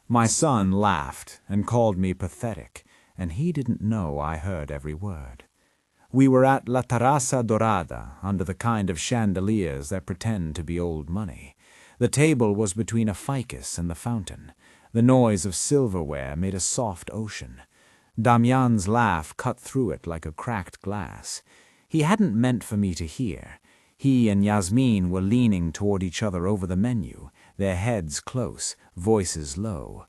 My son laughed and called me pathetic, and he didn't know I heard every word. We were at La Terraza Dorada, under the kind of chandeliers that pretend to be old money. The table was between a ficus and the fountain. The noise of silverware made a soft ocean. Damián's laugh cut through it like a cracked glass. He hadn't meant for me to hear. He and Yasmin were leaning toward each other over the menu, their heads close, voices low.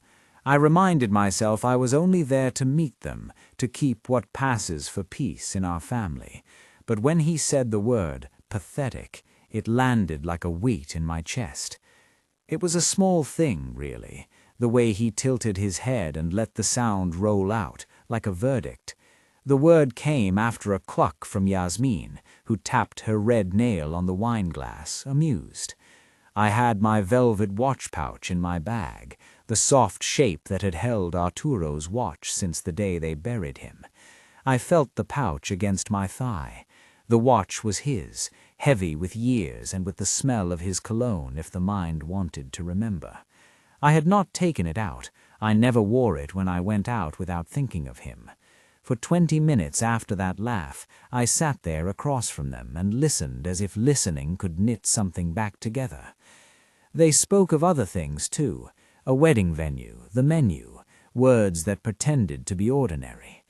I reminded myself I was only there to meet them, to keep what passes for peace in our family. But when he said the word, pathetic, it landed like a weight in my chest. It was a small thing, really, the way he tilted his head and let the sound roll out, like a verdict. The word came after a cluck from Yasmin, who tapped her red nail on the wine glass, amused. I had my velvet watch pouch in my bag, the soft shape that had held Arturo's watch since the day they buried him. I felt the pouch against my thigh. The watch was his, heavy with years and with the smell of his cologne if the mind wanted to remember. I had not taken it out. I never wore it when I went out without thinking of him. For 20 minutes after that laugh, I sat there across from them and listened as if listening could knit something back together. They spoke of other things, too. A wedding venue, the menu, words that pretended to be ordinary.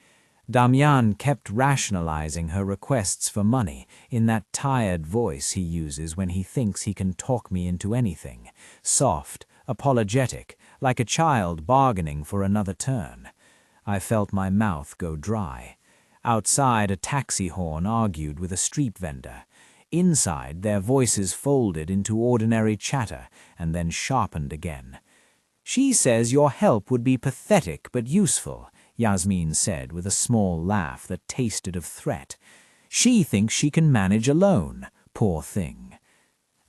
Damián kept rationalizing her requests for money in that tired voice he uses when he thinks he can talk me into anything, soft, apologetic, like a child bargaining for another turn. I felt my mouth go dry. Outside, a taxi horn argued with a street vendor. Inside, their voices folded into ordinary chatter and then sharpened again. "She says your help would be pathetic but useful," Yasmin said with a small laugh that tasted of threat. "She thinks she can manage alone, poor thing."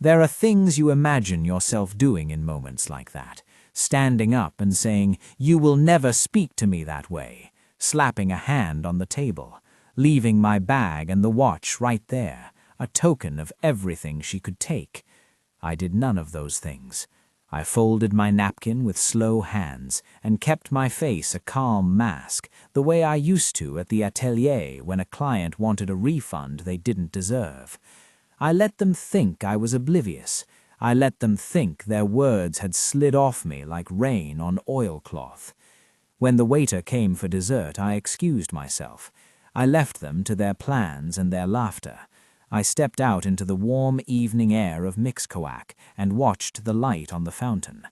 There are things you imagine yourself doing in moments like that, standing up and saying, "You will never speak to me that way," slapping a hand on the table, leaving my bag and the watch right there, a token of everything she could take. I did none of those things. I folded my napkin with slow hands and kept my face a calm mask, the way I used to at the atelier when a client wanted a refund they didn't deserve. I let them think I was oblivious. I let them think their words had slid off me like rain on oilcloth. When the waiter came for dessert, I excused myself. I left them to their plans and their laughter. I stepped out into the warm evening air of Mixcoac and watched the light on the fountain.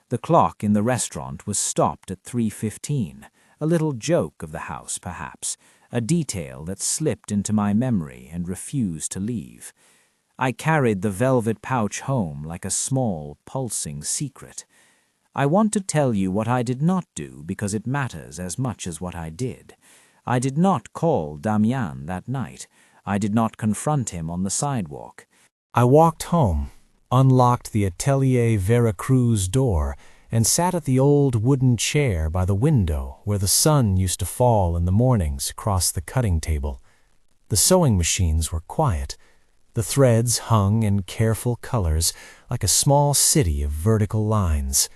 The clock in the restaurant was stopped at 3:15, a little joke of the house, perhaps, a detail that slipped into my memory and refused to leave. I carried the velvet pouch home like a small, pulsing secret. I want to tell you what I did not do because it matters as much as what I did. I did not call Damián that night. I did not confront him on the sidewalk. I walked home, unlocked the Atelier Veracruz door, and sat at the old wooden chair by the window where the sun used to fall in the mornings across the cutting table. The sewing machines were quiet. The threads hung in careful colors like a small city of vertical lines.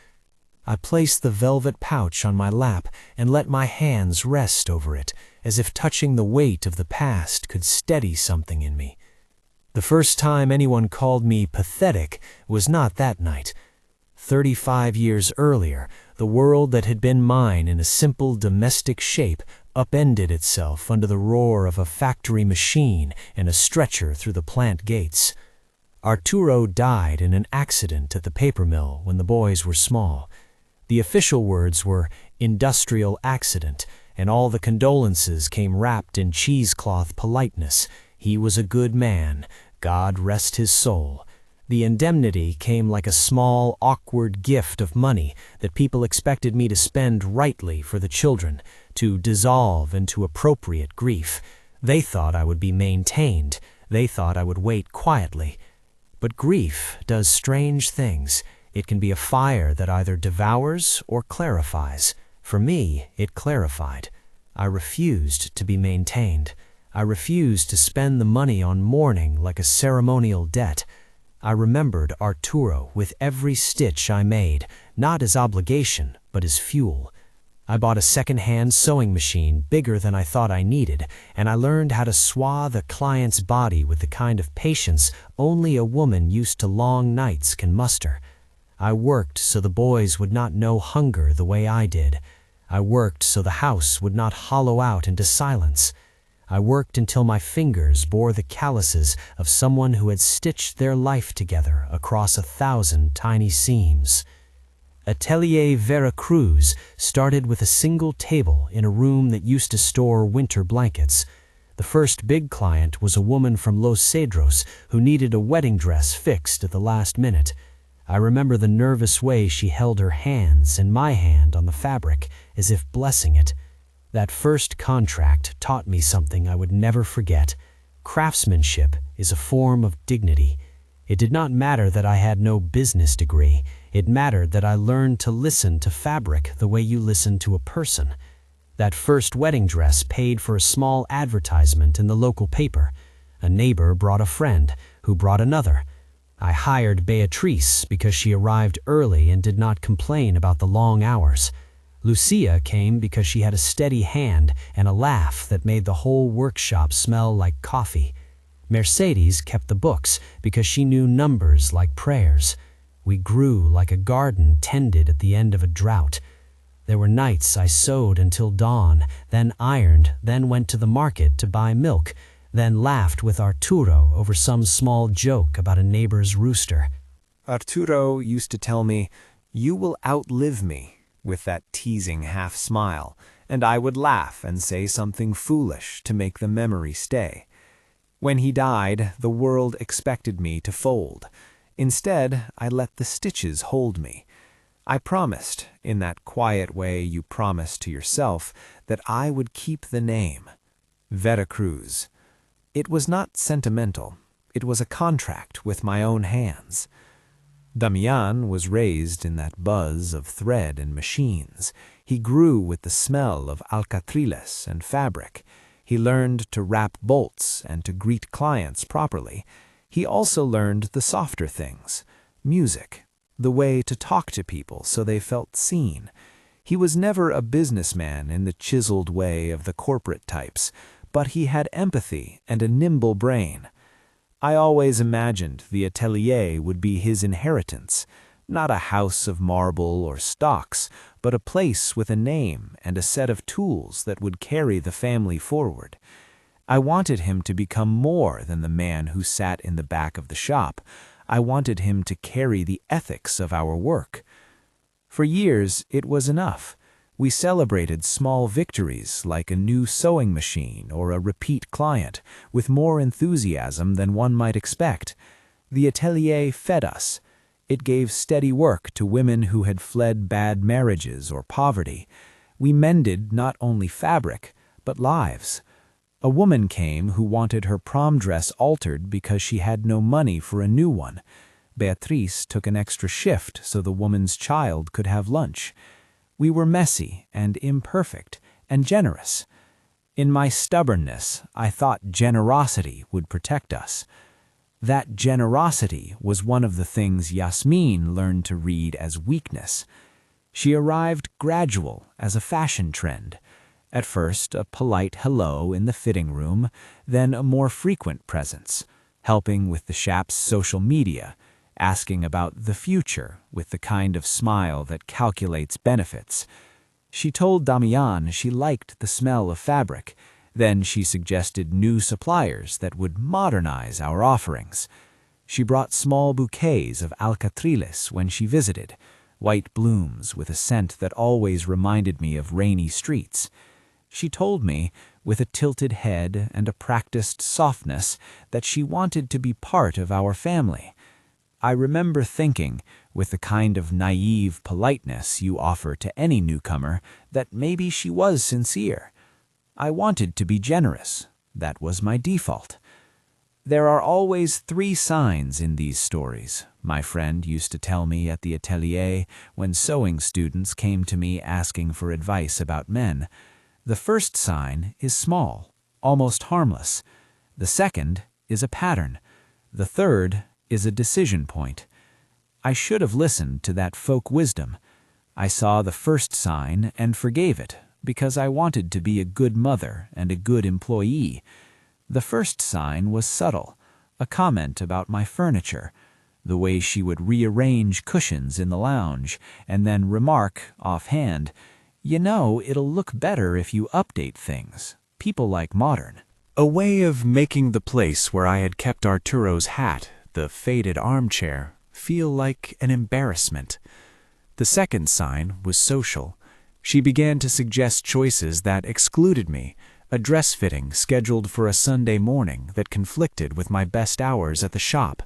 I placed the velvet pouch on my lap and let my hands rest over it, as if touching the weight of the past could steady something in me. The first time anyone called me pathetic was not that night. 35 years earlier, the world that had been mine in a simple domestic shape upended itself under the roar of a factory machine and a stretcher through the plant gates. Arturo died in an accident at the paper mill when the boys were small. The official words were industrial accident, and all the condolences came wrapped in cheesecloth politeness. He was a good man. God rest his soul. The indemnity came like a small, awkward gift of money that people expected me to spend rightly for the children, to dissolve into appropriate grief. They thought I would be maintained. They thought I would wait quietly. But grief does strange things. It can be a fire that either devours or clarifies. For me, it clarified. I refused to be maintained. I refused to spend the money on mourning like a ceremonial debt. I remembered Arturo with every stitch I made, not as obligation, but as fuel. I bought a second-hand sewing machine bigger than I thought I needed, and I learned how to swathe a client's body with the kind of patience only a woman used to long nights can muster. I worked so the boys would not know hunger the way I did. I worked so the house would not hollow out into silence. I worked until my fingers bore the calluses of someone who had stitched their life together across 1,000 tiny seams. Atelier Veracruz started with a single table in a room that used to store winter blankets. The first big client was a woman from Los Cedros who needed a wedding dress fixed at the last minute. I remember the nervous way she held her hands and my hand on the fabric, as if blessing it. That first contract taught me something I would never forget. Craftsmanship is a form of dignity. It did not matter that I had no business degree. It mattered that I learned to listen to fabric the way you listen to a person. That first wedding dress paid for a small advertisement in the local paper. A neighbor brought a friend, who brought another. I hired Beatrice because she arrived early and did not complain about the long hours. Lucia came because she had a steady hand and a laugh that made the whole workshop smell like coffee. Mercedes kept the books because she knew numbers like prayers. We grew like a garden tended at the end of a drought. There were nights I sewed until dawn, then ironed, then went to the market to buy milk, then laughed with Arturo over some small joke about a neighbor's rooster. Arturo used to tell me, "You will outlive me," with that teasing half-smile, and I would laugh and say something foolish to make the memory stay. When he died, the world expected me to fold. Instead, I let the stitches hold me. I promised, in that quiet way you promise to yourself, that I would keep the name. Veracruz. It was not sentimental. It was a contract with my own hands. Damián was raised in that buzz of thread and machines. He grew with the smell of alcatriles and fabric. He learned to wrap bolts and to greet clients properly. He also learned the softer things, music, the way to talk to people so they felt seen. He was never a businessman in the chiseled way of the corporate types, but he had empathy and a nimble brain. I always imagined the atelier would be his inheritance, not a house of marble or stocks, but a place with a name and a set of tools that would carry the family forward. I wanted him to become more than the man who sat in the back of the shop. I wanted him to carry the ethics of our work. For years, it was enough. We celebrated small victories like a new sewing machine or a repeat client with more enthusiasm than one might expect. The atelier fed us. It gave steady work to women who had fled bad marriages or poverty. We mended not only fabric, but lives. A woman came who wanted her prom dress altered because she had no money for a new one. Beatrice took an extra shift so the woman's child could have lunch. We were messy and imperfect and generous. In my stubbornness, I thought generosity would protect us. That generosity was one of the things Yasmin learned to read as weakness. She arrived gradual as a fashion trend. At first, a polite hello in the fitting room, then a more frequent presence, helping with the shop's social media, asking about the future with the kind of smile that calculates benefits. She told Damián she liked the smell of fabric. Then she suggested new suppliers that would modernize our offerings. She brought small bouquets of alcatriles when she visited, white blooms with a scent that always reminded me of rainy streets. She told me, with a tilted head and a practiced softness, that she wanted to be part of our family. I remember thinking, with the kind of naive politeness you offer to any newcomer, that maybe she was sincere. I wanted to be generous. That was my default. There are always 3 signs in these stories, my friend used to tell me at the atelier when sewing students came to me asking for advice about men. The first sign is small, almost harmless. The second is a pattern. The third is a decision point. I should have listened to that folk wisdom. I saw the first sign and forgave it, because I wanted to be a good mother and a good employee. The first sign was subtle, a comment about my furniture, the way she would rearrange cushions in the lounge, and then remark, offhand, "You know, it'll look better if you update things. People like modern." A way of making the place where I had kept Arturo's hat, the faded armchair, feel like an embarrassment. The second sign was social. She began to suggest choices that excluded me, a dress fitting scheduled for a Sunday morning that conflicted with my best hours at the shop,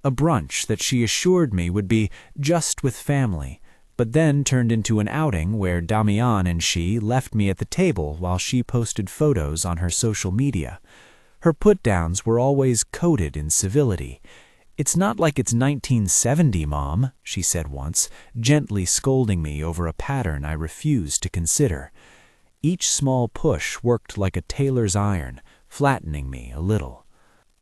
a brunch that she assured me would be just with family, but then turned into an outing where Damián and she left me at the table while she posted photos on her social media. Her put-downs were always coded in civility. "It's not like it's 1970, Mom," she said once, gently scolding me over a pattern I refused to consider. Each small push worked like a tailor's iron, flattening me a little.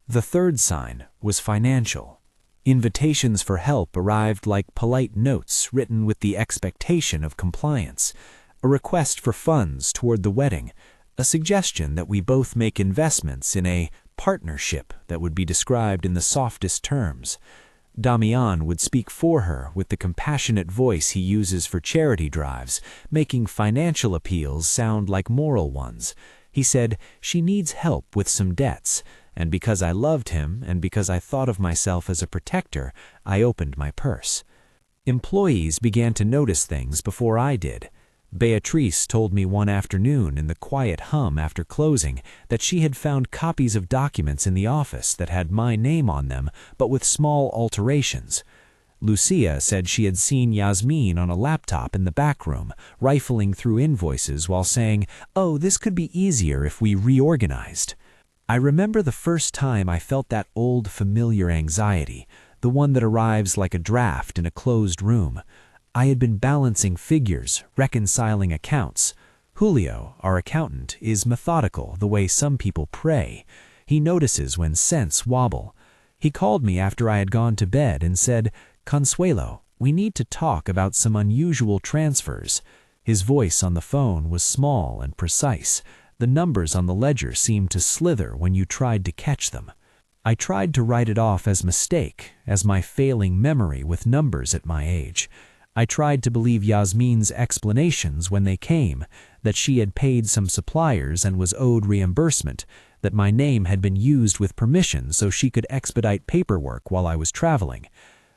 The third sign was financial. Invitations for help arrived like polite notes written with the expectation of compliance, a request for funds toward the wedding, a suggestion that we both make investments in a partnership that would be described in the softest terms. Damián would speak for her with the compassionate voice he uses for charity drives, making financial appeals sound like moral ones. He said, "She needs help with some debts," and because I loved him and because I thought of myself as a protector, I opened my purse. Employees began to notice things before I did. Beatrice told me one afternoon in the quiet hum after closing that she had found copies of documents in the office that had my name on them, but with small alterations. Lucia said she had seen Yasmin on a laptop in the back room, rifling through invoices while saying, "Oh, this could be easier if we reorganized." I remember the first time I felt that old familiar anxiety, the one that arrives like a draft in a closed room. I had been balancing figures, reconciling accounts. Julio, our accountant, is methodical the way some people pray. He notices when cents wobble. He called me after I had gone to bed and said, "Consuelo, we need to talk about some unusual transfers." His voice on the phone was small and precise. The numbers on the ledger seemed to slither when you tried to catch them. I tried to write it off as mistake, as my failing memory with numbers at my age. I tried to believe Yasmin's explanations when they came, that she had paid some suppliers and was owed reimbursement, that my name had been used with permission so she could expedite paperwork while I was traveling.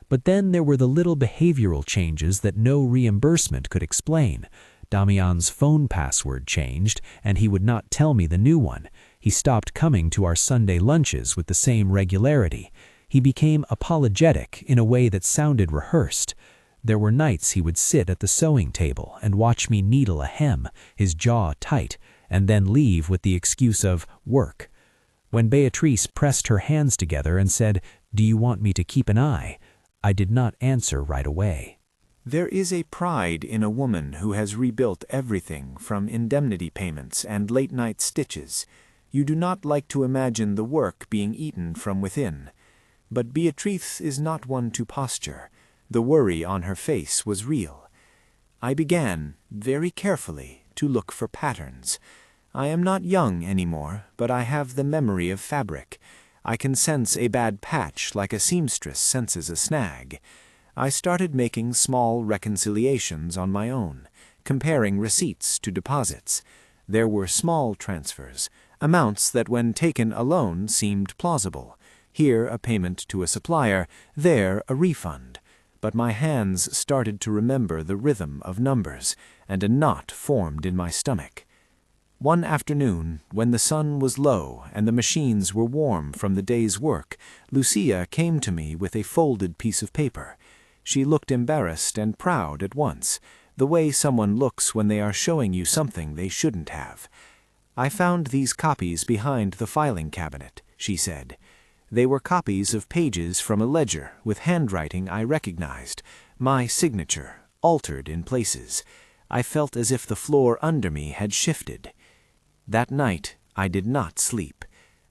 But then there were the little behavioral changes that no reimbursement could explain. Damián's phone password changed, and he would not tell me the new one. He stopped coming to our Sunday lunches with the same regularity. He became apologetic in a way that sounded rehearsed. There were nights he would sit at the sewing table and watch me needle a hem, his jaw tight, and then leave with the excuse of work. When Beatrice pressed her hands together and said, "Do you want me to keep an eye?" I did not answer right away. There is a pride in a woman who has rebuilt everything from indemnity payments and late-night stitches. You do not like to imagine the work being eaten from within. But Beatrice is not one to posture. The worry on her face was real. I began, very carefully, to look for patterns. I am not young anymore, but I have the memory of fabric. I can sense a bad patch like a seamstress senses a snag. I started making small reconciliations on my own, comparing receipts to deposits. There were small transfers, amounts that when taken alone seemed plausible. Here a payment to a supplier, there a refund. But my hands started to remember the rhythm of numbers, and a knot formed in my stomach. One afternoon, when the sun was low and the machines were warm from the day's work, Lucia came to me with a folded piece of paper. She looked embarrassed and proud at once, the way someone looks when they are showing you something they shouldn't have. "I found these copies behind the filing cabinet," she said. They were copies of pages from a ledger with handwriting I recognized, my signature, altered in places. I felt as if the floor under me had shifted. That night I did not sleep.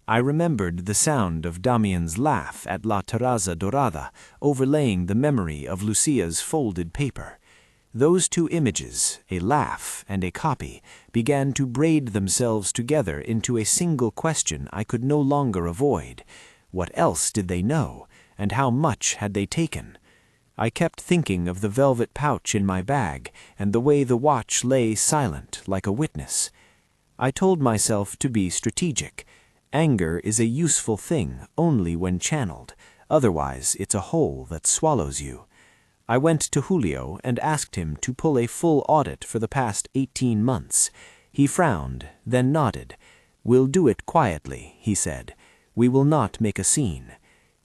I remembered the sound of Damián's laugh at La Terraza Dorada, overlaying the memory of Lucia's folded paper. Those two images, a laugh and a copy, began to braid themselves together into a single question I could no longer avoid. What else did they know, and how much had they taken? I kept thinking of the velvet pouch in my bag and the way the watch lay silent like a witness. I told myself to be strategic. Anger is a useful thing only when channeled, otherwise it's a hole that swallows you. I went to Julio and asked him to pull a full audit for the past 18 months. He frowned, then nodded. "We'll do it quietly," he said. "We will not make a scene."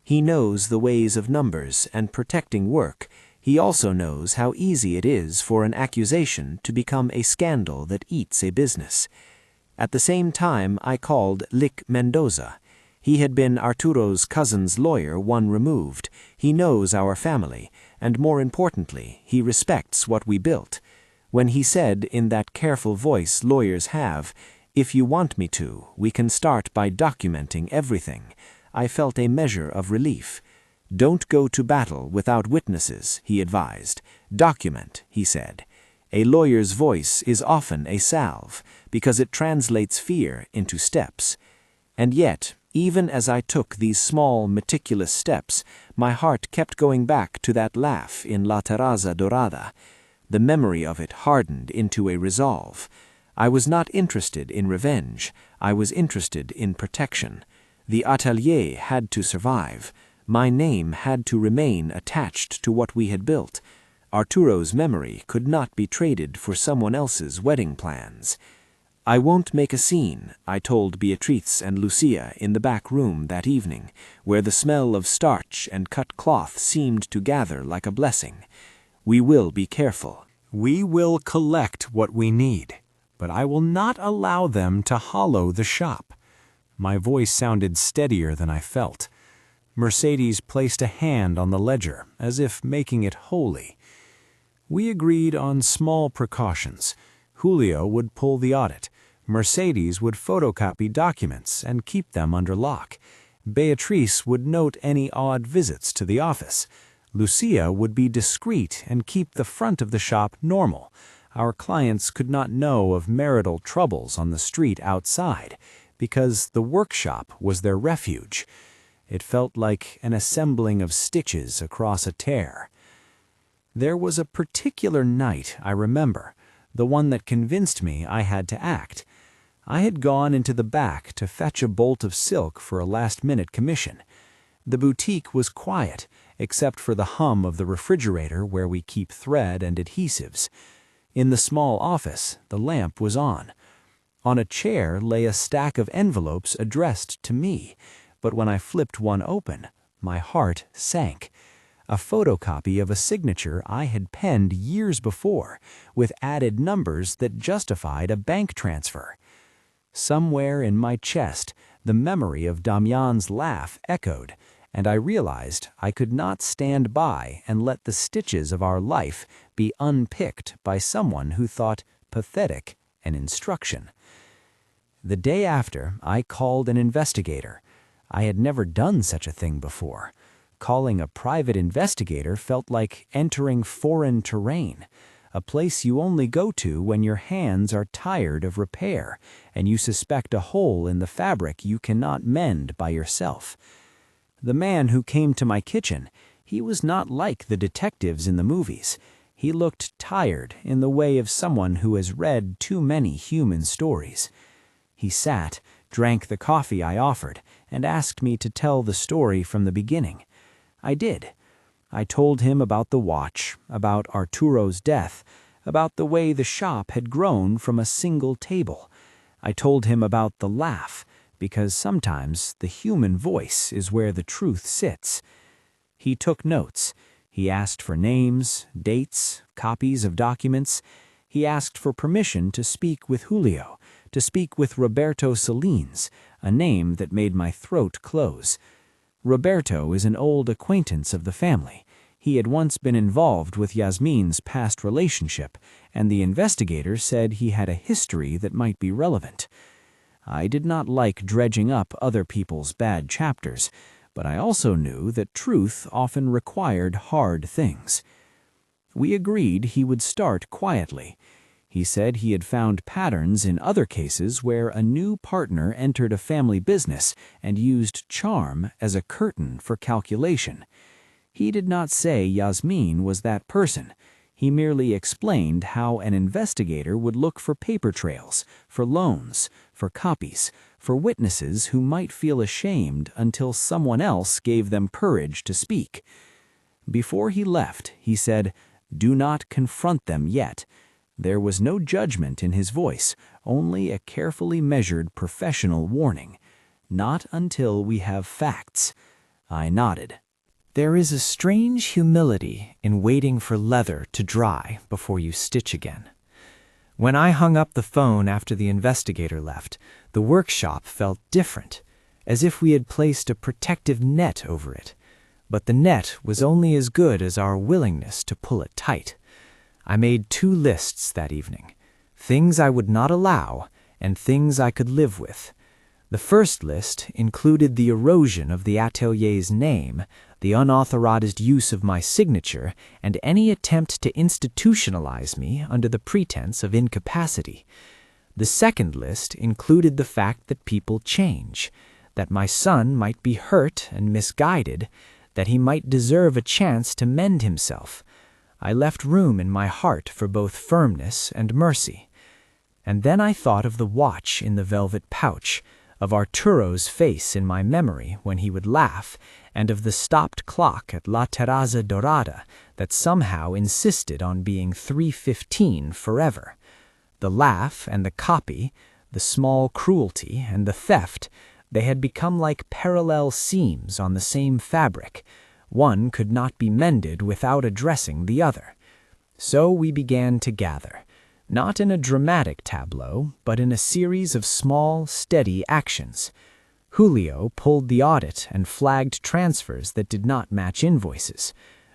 He knows the ways of numbers and protecting work. He also knows how easy it is for an accusation to become a scandal that eats a business. At the same time, I called Lick Mendoza. He had been Arturo's cousin's lawyer, one removed. He knows our family, and more importantly, he respects what we built. When he said in that careful voice lawyers have, "If you want me to, we can start by documenting everything," I felt a measure of relief. "Don't go to battle without witnesses," he advised. "Document," he said. A lawyer's voice is often a salve, because it translates fear into steps. And yet, even as I took these small, meticulous steps, my heart kept going back to that laugh in La Terraza Dorada. The memory of it hardened into a resolve. I was not interested in revenge. I was interested in protection. The atelier had to survive. My name had to remain attached to what we had built. Arturo's memory could not be traded for someone else's wedding plans. "I won't make a scene," I told Beatriz and Lucia in the back room that evening, where the smell of starch and cut cloth seemed to gather like a blessing. "We will be careful. We will collect what we need, but I will not allow them to hollow the shop." My voice sounded steadier than I felt. Mercedes placed a hand on the ledger, as if making it holy. We agreed on small precautions. Julio would pull the audit. Mercedes would photocopy documents and keep them under lock. Beatriz would note any odd visits to the office. Lucia would be discreet and keep the front of the shop normal. Our clients could not know of marital troubles on the street outside, because the workshop was their refuge. It felt like an assembling of stitches across a tear. There was a particular night I remember, the one that convinced me I had to act. I had gone into the back to fetch a bolt of silk for a last-minute commission. The boutique was quiet, except for the hum of the refrigerator where we keep thread and adhesives. In the small office, the lamp was on. On a chair lay a stack of envelopes addressed to me, but when I flipped one open, my heart sank. A photocopy of a signature I had penned years before, with added numbers that justified a bank transfer. Somewhere in my chest, the memory of Damián's laugh echoed, and I realized I could not stand by and let the stitches of our life be unpicked by someone who thought pathetic an instruction. The day after, I called an investigator. I had never done such a thing before. Calling a private investigator felt like entering foreign terrain, a place you only go to when your hands are tired of repair and you suspect a hole in the fabric you cannot mend by yourself. The man who came to my kitchen, he was not like the detectives in the movies. He looked tired in the way of someone who has read too many human stories. He sat, drank the coffee I offered, and asked me to tell the story from the beginning. I did. I told him about the watch, about Arturo's death, about the way the shop had grown from a single table. I told him about the laugh, because sometimes the human voice is where the truth sits. He took notes. He asked for names, dates, copies of documents. He asked for permission to speak with Julio, to speak with Roberto Salines, a name that made my throat close. Roberto is an old acquaintance of the family. He had once been involved with Yasmin's past relationship, and the investigator said he had a history that might be relevant. I did not like dredging up other people's bad chapters, but I also knew that truth often required hard things. We agreed he would start quietly. He said he had found patterns in other cases where a new partner entered a family business and used charm as a curtain for calculation. He did not say Yasmin was that person. He merely explained how an investigator would look for paper trails, for loans, for copies, for witnesses who might feel ashamed until someone else gave them courage to speak. Before he left, he said, "Do not confront them yet." There was no judgment in his voice, only a carefully measured professional warning. "Not until we have facts." I nodded. There is a strange humility in waiting for leather to dry before you stitch again. When I hung up the phone after the investigator left, the workshop felt different, as if we had placed a protective net over it. But the net was only as good as our willingness to pull it tight. I made 2 lists that evening, things I would not allow and things I could live with. The first list included the erosion of the atelier's name, the unauthorized use of my signature, and any attempt to institutionalize me under the pretense of incapacity. The second list included the fact that people change, that my son might be hurt and misguided, that he might deserve a chance to mend himself. I left room in my heart for both firmness and mercy. And then I thought of the watch in the velvet pouch, of Arturo's face in my memory when he would laugh, and of the stopped clock at La Terraza Dorada that somehow insisted on being 3:15 forever. The laugh and the copy, the small cruelty and the theft, they had become like parallel seams on the same fabric. One could not be mended without addressing the other. So we began to gather, not in a dramatic tableau, but in a series of small, steady actions. Julio pulled the audit and flagged transfers that did not match invoices.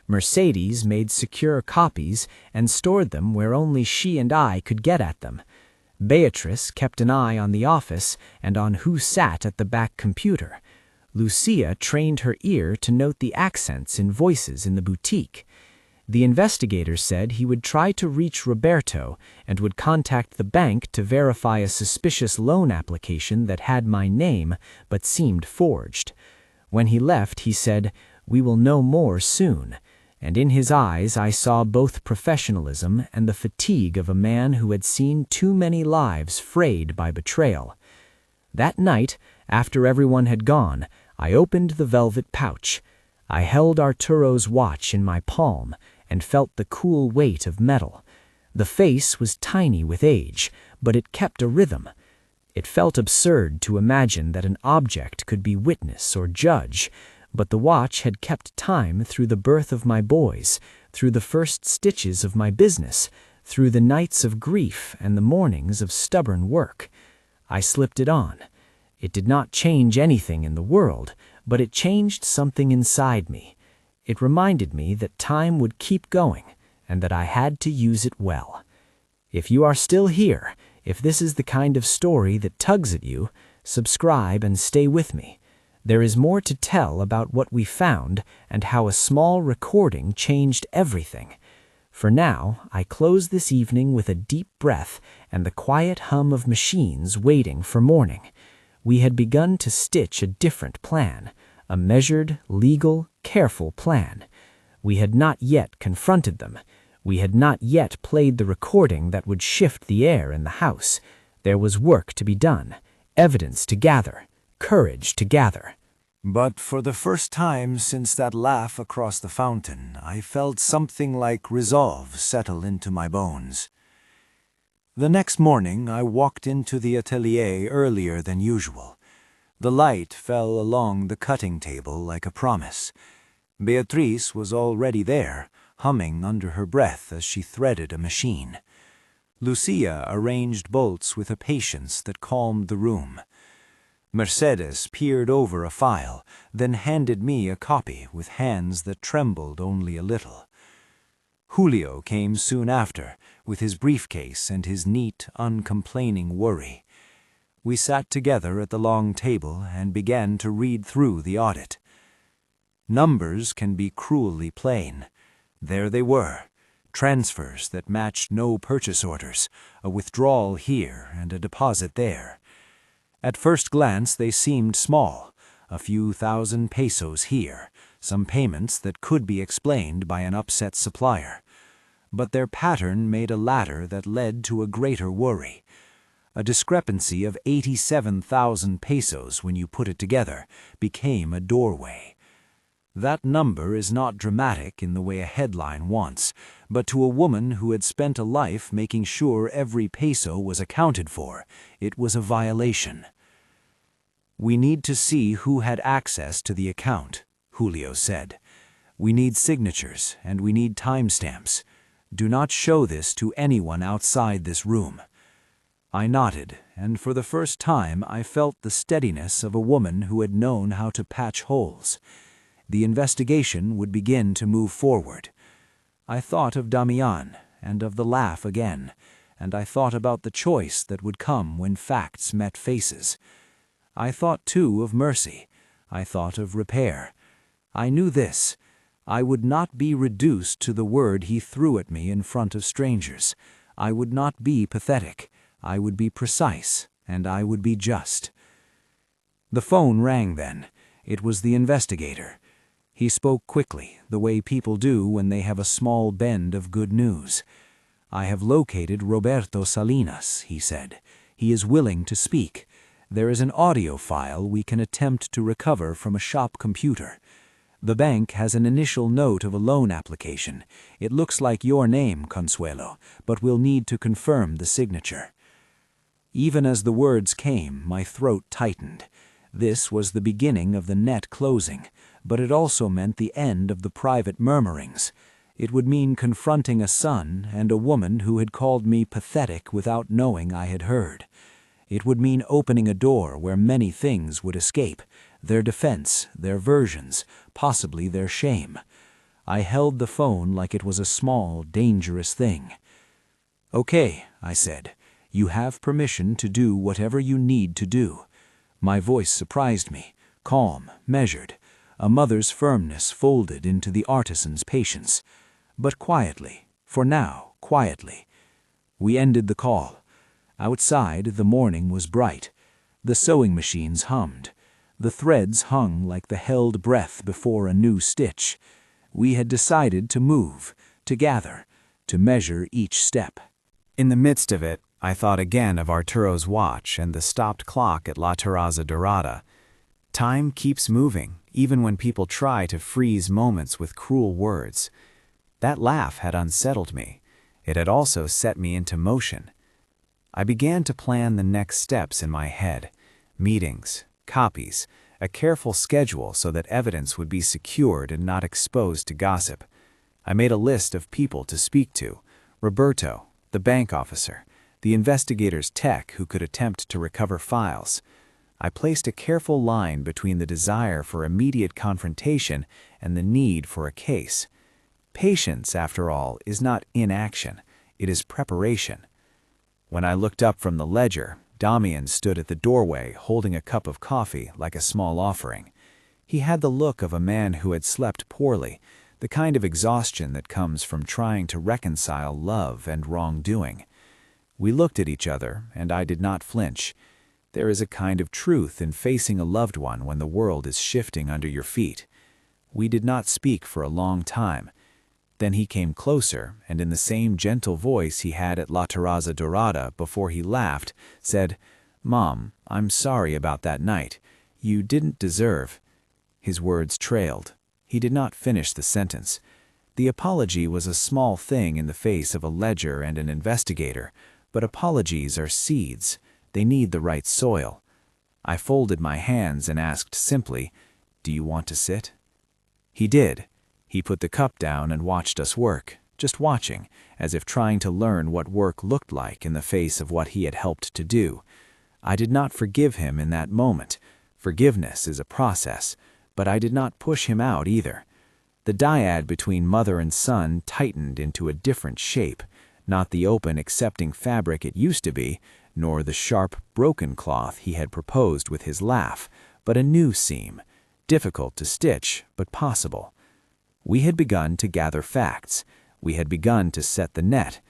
Mercedes made secure copies and stored them where only she and I could get at them. Beatrice kept an eye on the office and on who sat at the back computer. Lucia trained her ear to note the accents in voices in the boutique. The investigator said he would try to reach Roberto and would contact the bank to verify a suspicious loan application that had my name but seemed forged. When he left, he said, "We will know more soon," and in his eyes I saw both professionalism and the fatigue of a man who had seen too many lives frayed by betrayal. That night, after everyone had gone, I opened the velvet pouch. I held Arturo's watch in my palm and felt the cool weight of metal. The face was tiny with age, but it kept a rhythm. It felt absurd to imagine that an object could be witness or judge, but the watch had kept time through the birth of my boys, through the first stitches of my business, through the nights of grief and the mornings of stubborn work. I slipped it on. It did not change anything in the world, but it changed something inside me. It reminded me that time would keep going and that I had to use it well. If you are still here, if this is the kind of story that tugs at you, subscribe and stay with me. There is more to tell about what we found and how a small recording changed everything. For now, I close this evening with a deep breath and the quiet hum of machines waiting for morning. We had begun to stitch a different plan, a measured, legal, careful plan. We had not yet confronted them. We had not yet played the recording that would shift the air in the house. There was work to be done, evidence to gather, courage to gather. But for the first time since that laugh across the fountain, I felt something like resolve settle into my bones. The next morning I walked into the atelier earlier than usual. The light fell along the cutting table like a promise. Beatrice was already there, humming under her breath as she threaded a machine. Lucia arranged bolts with a patience that calmed the room. Mercedes peered over a file, then handed me a copy with hands that trembled only a little. Julio came soon after, with his briefcase and his neat, uncomplaining worry. We sat together at the long table and began to read through the audit. Numbers can be cruelly plain. There they were, transfers that matched no purchase orders, a withdrawal here and a deposit there. At first glance they seemed small, a few thousand pesos here, some payments that could be explained by an upset supplier. But their pattern made a ladder that led to a greater worry. A discrepancy of 87,000 pesos when you put it together became a doorway. That number is not dramatic in the way a headline wants, but to a woman who had spent a life making sure every peso was accounted for, it was a violation. "We need to see who had access to the account," Julio said. "We need signatures and we need timestamps. Do not show this to anyone outside this room." I nodded, and for the first time I felt the steadiness of a woman who had known how to patch holes. The investigation would begin to move forward. I thought of Damián and of the laugh again, and I thought about the choice that would come when facts met faces. I thought, too, of mercy. I thought of repair. I knew this. I would not be reduced to the word he threw at me in front of strangers. I would not be pathetic. I would be precise, and I would be just. The phone rang then. It was the investigator. He spoke quickly, the way people do when they have a small bend of good news. "I have located Roberto Salinas," he said. "He is willing to speak. There is an audio file we can attempt to recover from a shop computer. The bank has an initial note of a loan application. It looks like your name, Consuelo, but we'll need to confirm the signature." Even as the words came, my throat tightened. This was the beginning of the net closing, but it also meant the end of the private murmurings. It would mean confronting a son and a woman who had called me pathetic without knowing I had heard. It would mean opening a door where many things would escape, their defense, their versions, possibly their shame. I held the phone like it was a small, dangerous thing. "Okay," I said, "you have permission to do whatever you need to do." My voice surprised me, calm, measured, a mother's firmness folded into the artisan's patience. But quietly, for now, quietly. We ended the call. Outside, the morning was bright. The sewing machines hummed. The threads hung like the held breath before a new stitch. We had decided to move, to gather, to measure each step. In the midst of it, I thought again of Arturo's watch and the stopped clock at La Terraza Dorada. Time keeps moving, even when people try to freeze moments with cruel words. That laugh had unsettled me. It had also set me into motion. I began to plan the next steps in my head. Meetings, copies, a careful schedule so that evidence would be secured and not exposed to gossip. I made a list of people to speak to: Roberto, the bank officer, the investigator's tech who could attempt to recover files. I placed a careful line between the desire for immediate confrontation and the need for a case. Patience, after all, is not inaction, it is preparation. When I looked up from the ledger, Damián stood at the doorway holding a cup of coffee like a small offering. He had the look of a man who had slept poorly, the kind of exhaustion that comes from trying to reconcile love and wrongdoing. We looked at each other, and I did not flinch. There is a kind of truth in facing a loved one when the world is shifting under your feet. We did not speak for a long time. Then he came closer, and in the same gentle voice he had at La Terraza Dorada before he laughed, said, "Mom, I'm sorry about that night. You didn't deserve." His words trailed. He did not finish the sentence. The apology was a small thing in the face of a ledger and an investigator, but apologies are seeds. They need the right soil. I folded my hands and asked simply, "Do you want to sit?" He did. He put the cup down and watched us work, just watching, as if trying to learn what work looked like in the face of what he had helped to do. I did not forgive him in that moment. Forgiveness is a process, but I did not push him out either. The dyad between mother and son tightened into a different shape, not the open, accepting fabric it used to be, nor the sharp, broken cloth he had proposed with his laugh, but a new seam, difficult to stitch, but possible. We had begun to gather facts. We had begun to set the net.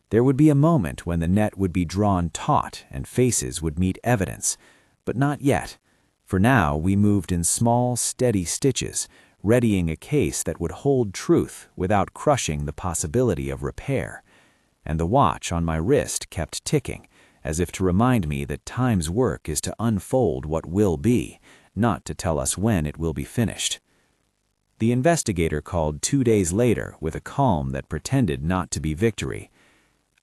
There would be a moment when the net would be drawn taut and faces would meet evidence, but not yet. For now we moved in small, steady stitches, readying a case that would hold truth without crushing the possibility of repair. And the watch on my wrist kept ticking, as if to remind me that time's work is to unfold what will be, not to tell us when it will be finished. The investigator called 2 days later with a calm that pretended not to be victory.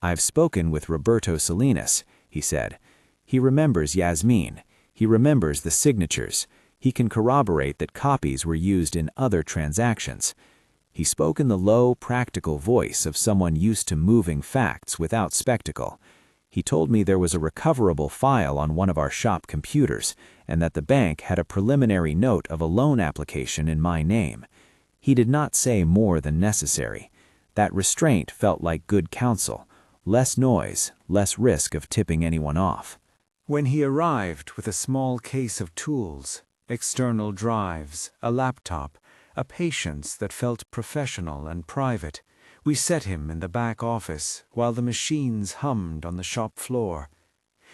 "I've spoken with Roberto Salinas," he said. "He remembers Yasmin. He remembers the signatures. He can corroborate that copies were used in other transactions." He spoke in the low, practical voice of someone used to moving facts without spectacle. He told me there was a recoverable file on one of our shop computers, and that the bank had a preliminary note of a loan application in my name. He did not say more than necessary. That restraint felt like good counsel. Less noise, less risk of tipping anyone off. When he arrived with a small case of tools, external drives, a laptop, a patience that felt professional and private, we set him in the back office while the machines hummed on the shop floor.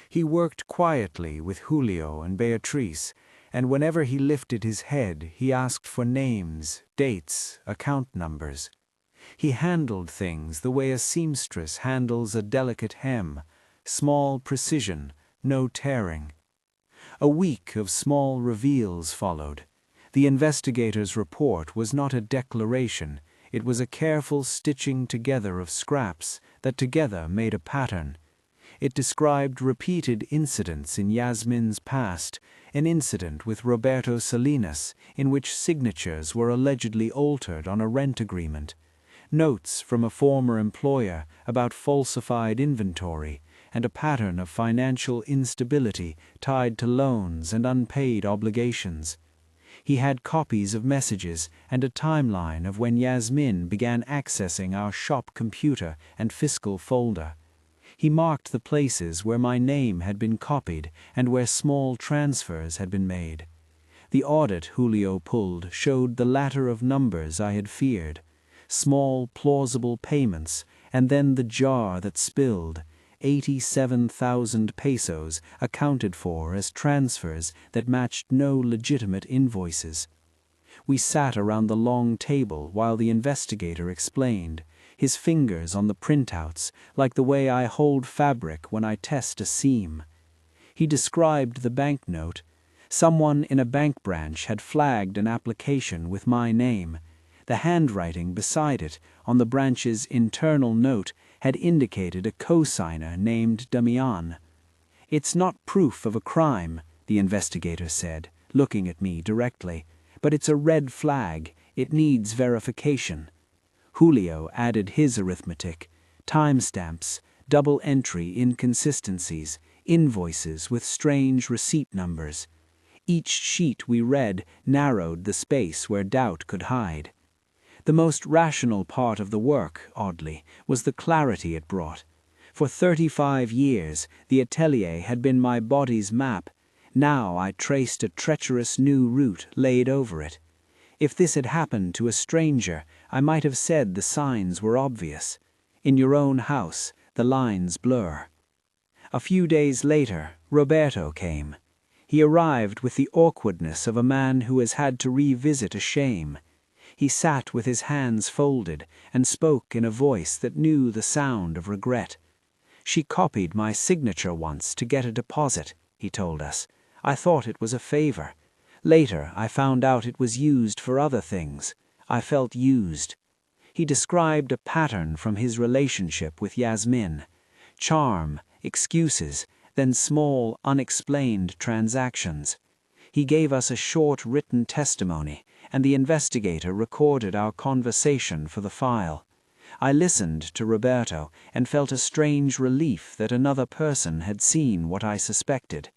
He worked quietly with Julio and Beatrice, and whenever he lifted his head, he asked for names, dates, account numbers. He handled things the way a seamstress handles a delicate hem, small precision, no tearing. A week of small reveals followed. The investigator's report was not a declaration. It was a careful stitching together of scraps that together made a pattern. It described repeated incidents in Yasmin's past, an incident with Roberto Salinas in which signatures were allegedly altered on a rent agreement, notes from a former employer about falsified inventory, and a pattern of financial instability tied to loans and unpaid obligations. He had copies of messages and a timeline of when Yasmin began accessing our shop computer and fiscal folder. He marked the places where my name had been copied and where small transfers had been made. The audit Julio pulled showed the ladder of numbers I had feared. Small, plausible payments, and then the jar that spilled. 87,000 pesos accounted for as transfers that matched no legitimate invoices. We sat around the long table while the investigator explained, his fingers on the printouts, like the way I hold fabric when I test a seam. He described the banknote. Someone in a bank branch had flagged an application with my name. The handwriting beside it, on the branch's internal note, had indicated a co-signer named Damián. "It's not proof of a crime," the investigator said, looking at me directly, "but it's a red flag. It needs verification." Julio added his arithmetic, timestamps, double entry inconsistencies, invoices with strange receipt numbers. Each sheet we read narrowed the space where doubt could hide. The most rational part of the work, oddly, was the clarity it brought. For 35 years, the atelier had been my body's map. Now I traced a treacherous new route laid over it. If this had happened to a stranger, I might have said the signs were obvious. In your own house, the lines blur. A few days later, Roberto came. He arrived with the awkwardness of a man who has had to revisit a shame. He sat with his hands folded and spoke in a voice that knew the sound of regret. "She copied my signature once to get a deposit," he told us. "I thought it was a favor. Later, I found out it was used for other things. I felt used." He described a pattern from his relationship with Yasmin. Charm, excuses, then small, unexplained transactions. He gave us a short written testimony, and the investigator recorded our conversation for the file. I listened to Roberto and felt a strange relief that another person had seen what I suspected.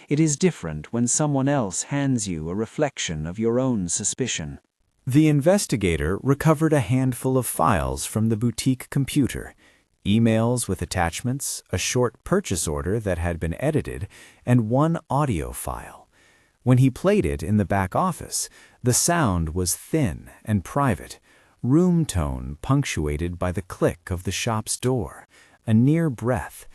It is different when someone else hands you a reflection of your own suspicion. The investigator recovered a handful of files from the boutique computer, emails with attachments, a short purchase order that had been edited, and one audio file. When he played it in the back office, the sound was thin and private, room tone punctuated by the click of the shop's door, a near breath.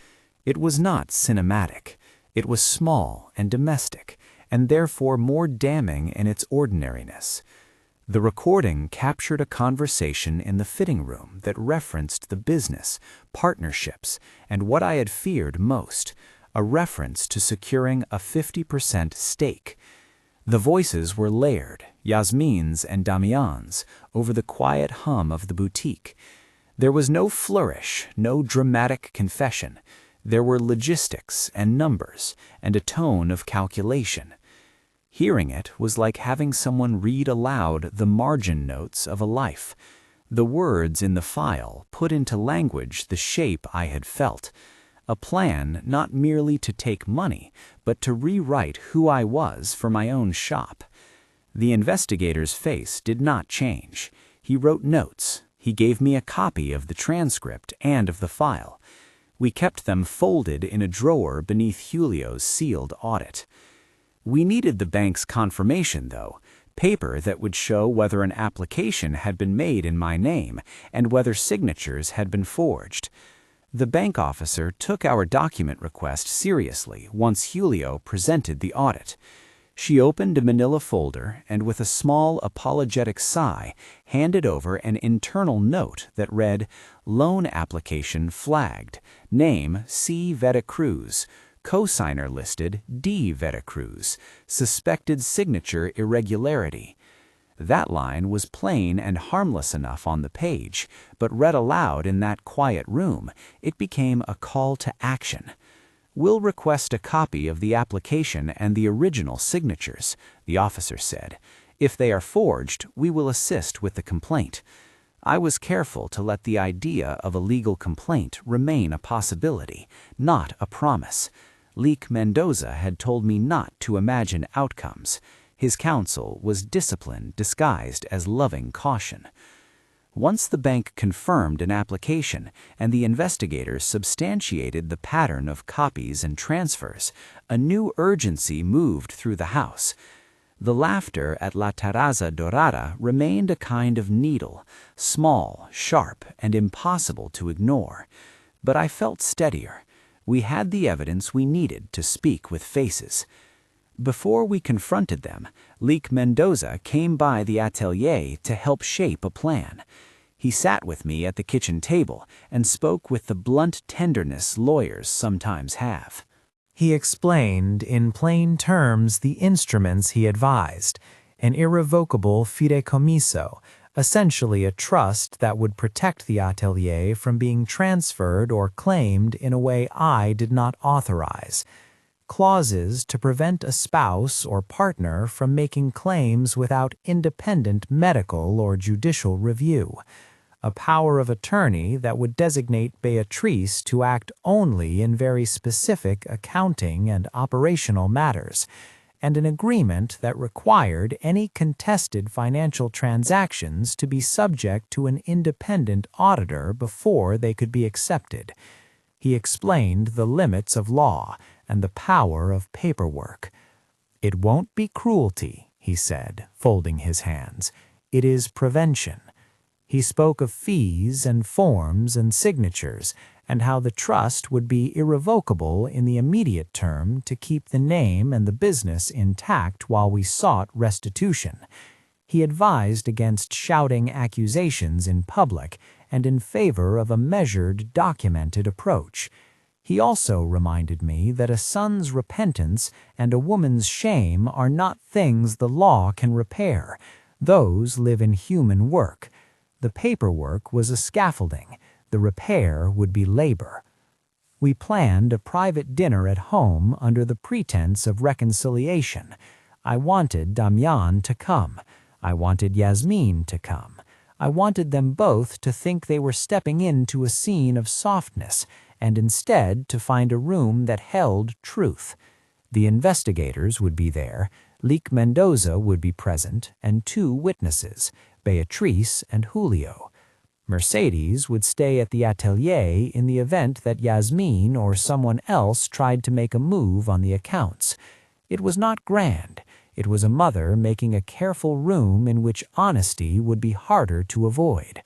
It was not cinematic. It was small and domestic, and therefore more damning in its ordinariness. The recording captured a conversation in the fitting room that referenced the business, partnerships, and what I had feared most, a reference to securing a 50% stake. The voices were layered, Yasmin's and Damián's, over the quiet hum of the boutique. There was no flourish, no dramatic confession. There were logistics and numbers and a tone of calculation. Hearing it was like having someone read aloud the margin notes of a life. The words in the file put into language the shape I had felt. A plan not merely to take money, but to rewrite who I was for my own shop. The investigator's face did not change. He wrote notes. He gave me a copy of the transcript and of the file. We kept them folded in a drawer beneath Julio's sealed audit. We needed the bank's confirmation, though, paper that would show whether an application had been made in my name and whether signatures had been forged. The bank officer took our document request seriously once Julio presented the audit. She opened a manila folder and with a small apologetic sigh handed over an internal note that read, "Loan application flagged. Name C. Veracruz. Cosigner listed D. Veracruz. Suspected signature irregularity." That line was plain and harmless enough on the page, but read aloud in that quiet room, it became a call to action. "We'll request a copy of the application and the original signatures," the officer said. "If they are forged, we will assist with the complaint." I was careful to let the idea of a legal complaint remain a possibility, not a promise. Leek Mendoza had told me not to imagine outcomes. His counsel was discipline disguised as loving caution. Once the bank confirmed an application and the investigators substantiated the pattern of copies and transfers, a new urgency moved through the house. The laughter at La Terraza Dorada remained a kind of needle, small, sharp, and impossible to ignore. But I felt steadier. We had the evidence we needed to speak with faces. Before we confronted them, Leek Mendoza came by the atelier to help shape a plan. He sat with me at the kitchen table and spoke with the blunt tenderness lawyers sometimes have. He explained in plain terms the instruments he advised, an irrevocable fideicomiso, essentially a trust that would protect the atelier from being transferred or claimed in a way I did not authorize. Clauses to prevent a spouse or partner from making claims without independent medical or judicial review. A power of attorney that would designate Beatrice to act only in very specific accounting and operational matters, and an agreement that required any contested financial transactions to be subject to an independent auditor before they could be accepted. He explained the limits of law and the power of paperwork. "It won't be cruelty," he said, folding his hands. "It is prevention." He spoke of fees and forms and signatures, and how the trust would be irrevocable in the immediate term to keep the name and the business intact while we sought restitution. He advised against shouting accusations in public and in favor of a measured, documented approach. He also reminded me that a son's repentance and a woman's shame are not things the law can repair. Those live in human work. The paperwork was a scaffolding. The repair would be labor. We planned a private dinner at home under the pretense of reconciliation. I wanted Damián to come. I wanted Yasmin to come. I wanted them both to think they were stepping into a scene of softness, and instead to find a room that held truth. The investigators would be there, Leek Mendoza would be present, and 2 witnesses, Beatrice and Julio. Mercedes would stay at the atelier in the event that Yasmin or someone else tried to make a move on the accounts. It was not grand. It was a mother making a careful room in which honesty would be harder to avoid.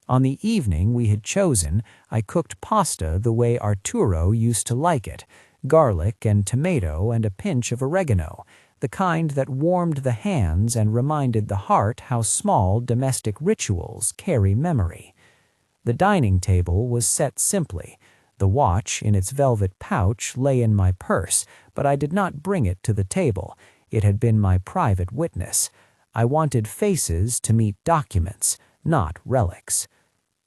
On the evening we had chosen, I cooked pasta the way Arturo used to like it, garlic and tomato and a pinch of oregano, the kind that warmed the hands and reminded the heart how small domestic rituals carry memory. The dining table was set simply. The watch in its velvet pouch lay in my purse, but I did not bring it to the table. It had been my private witness. I wanted faces to meet documents, not relics.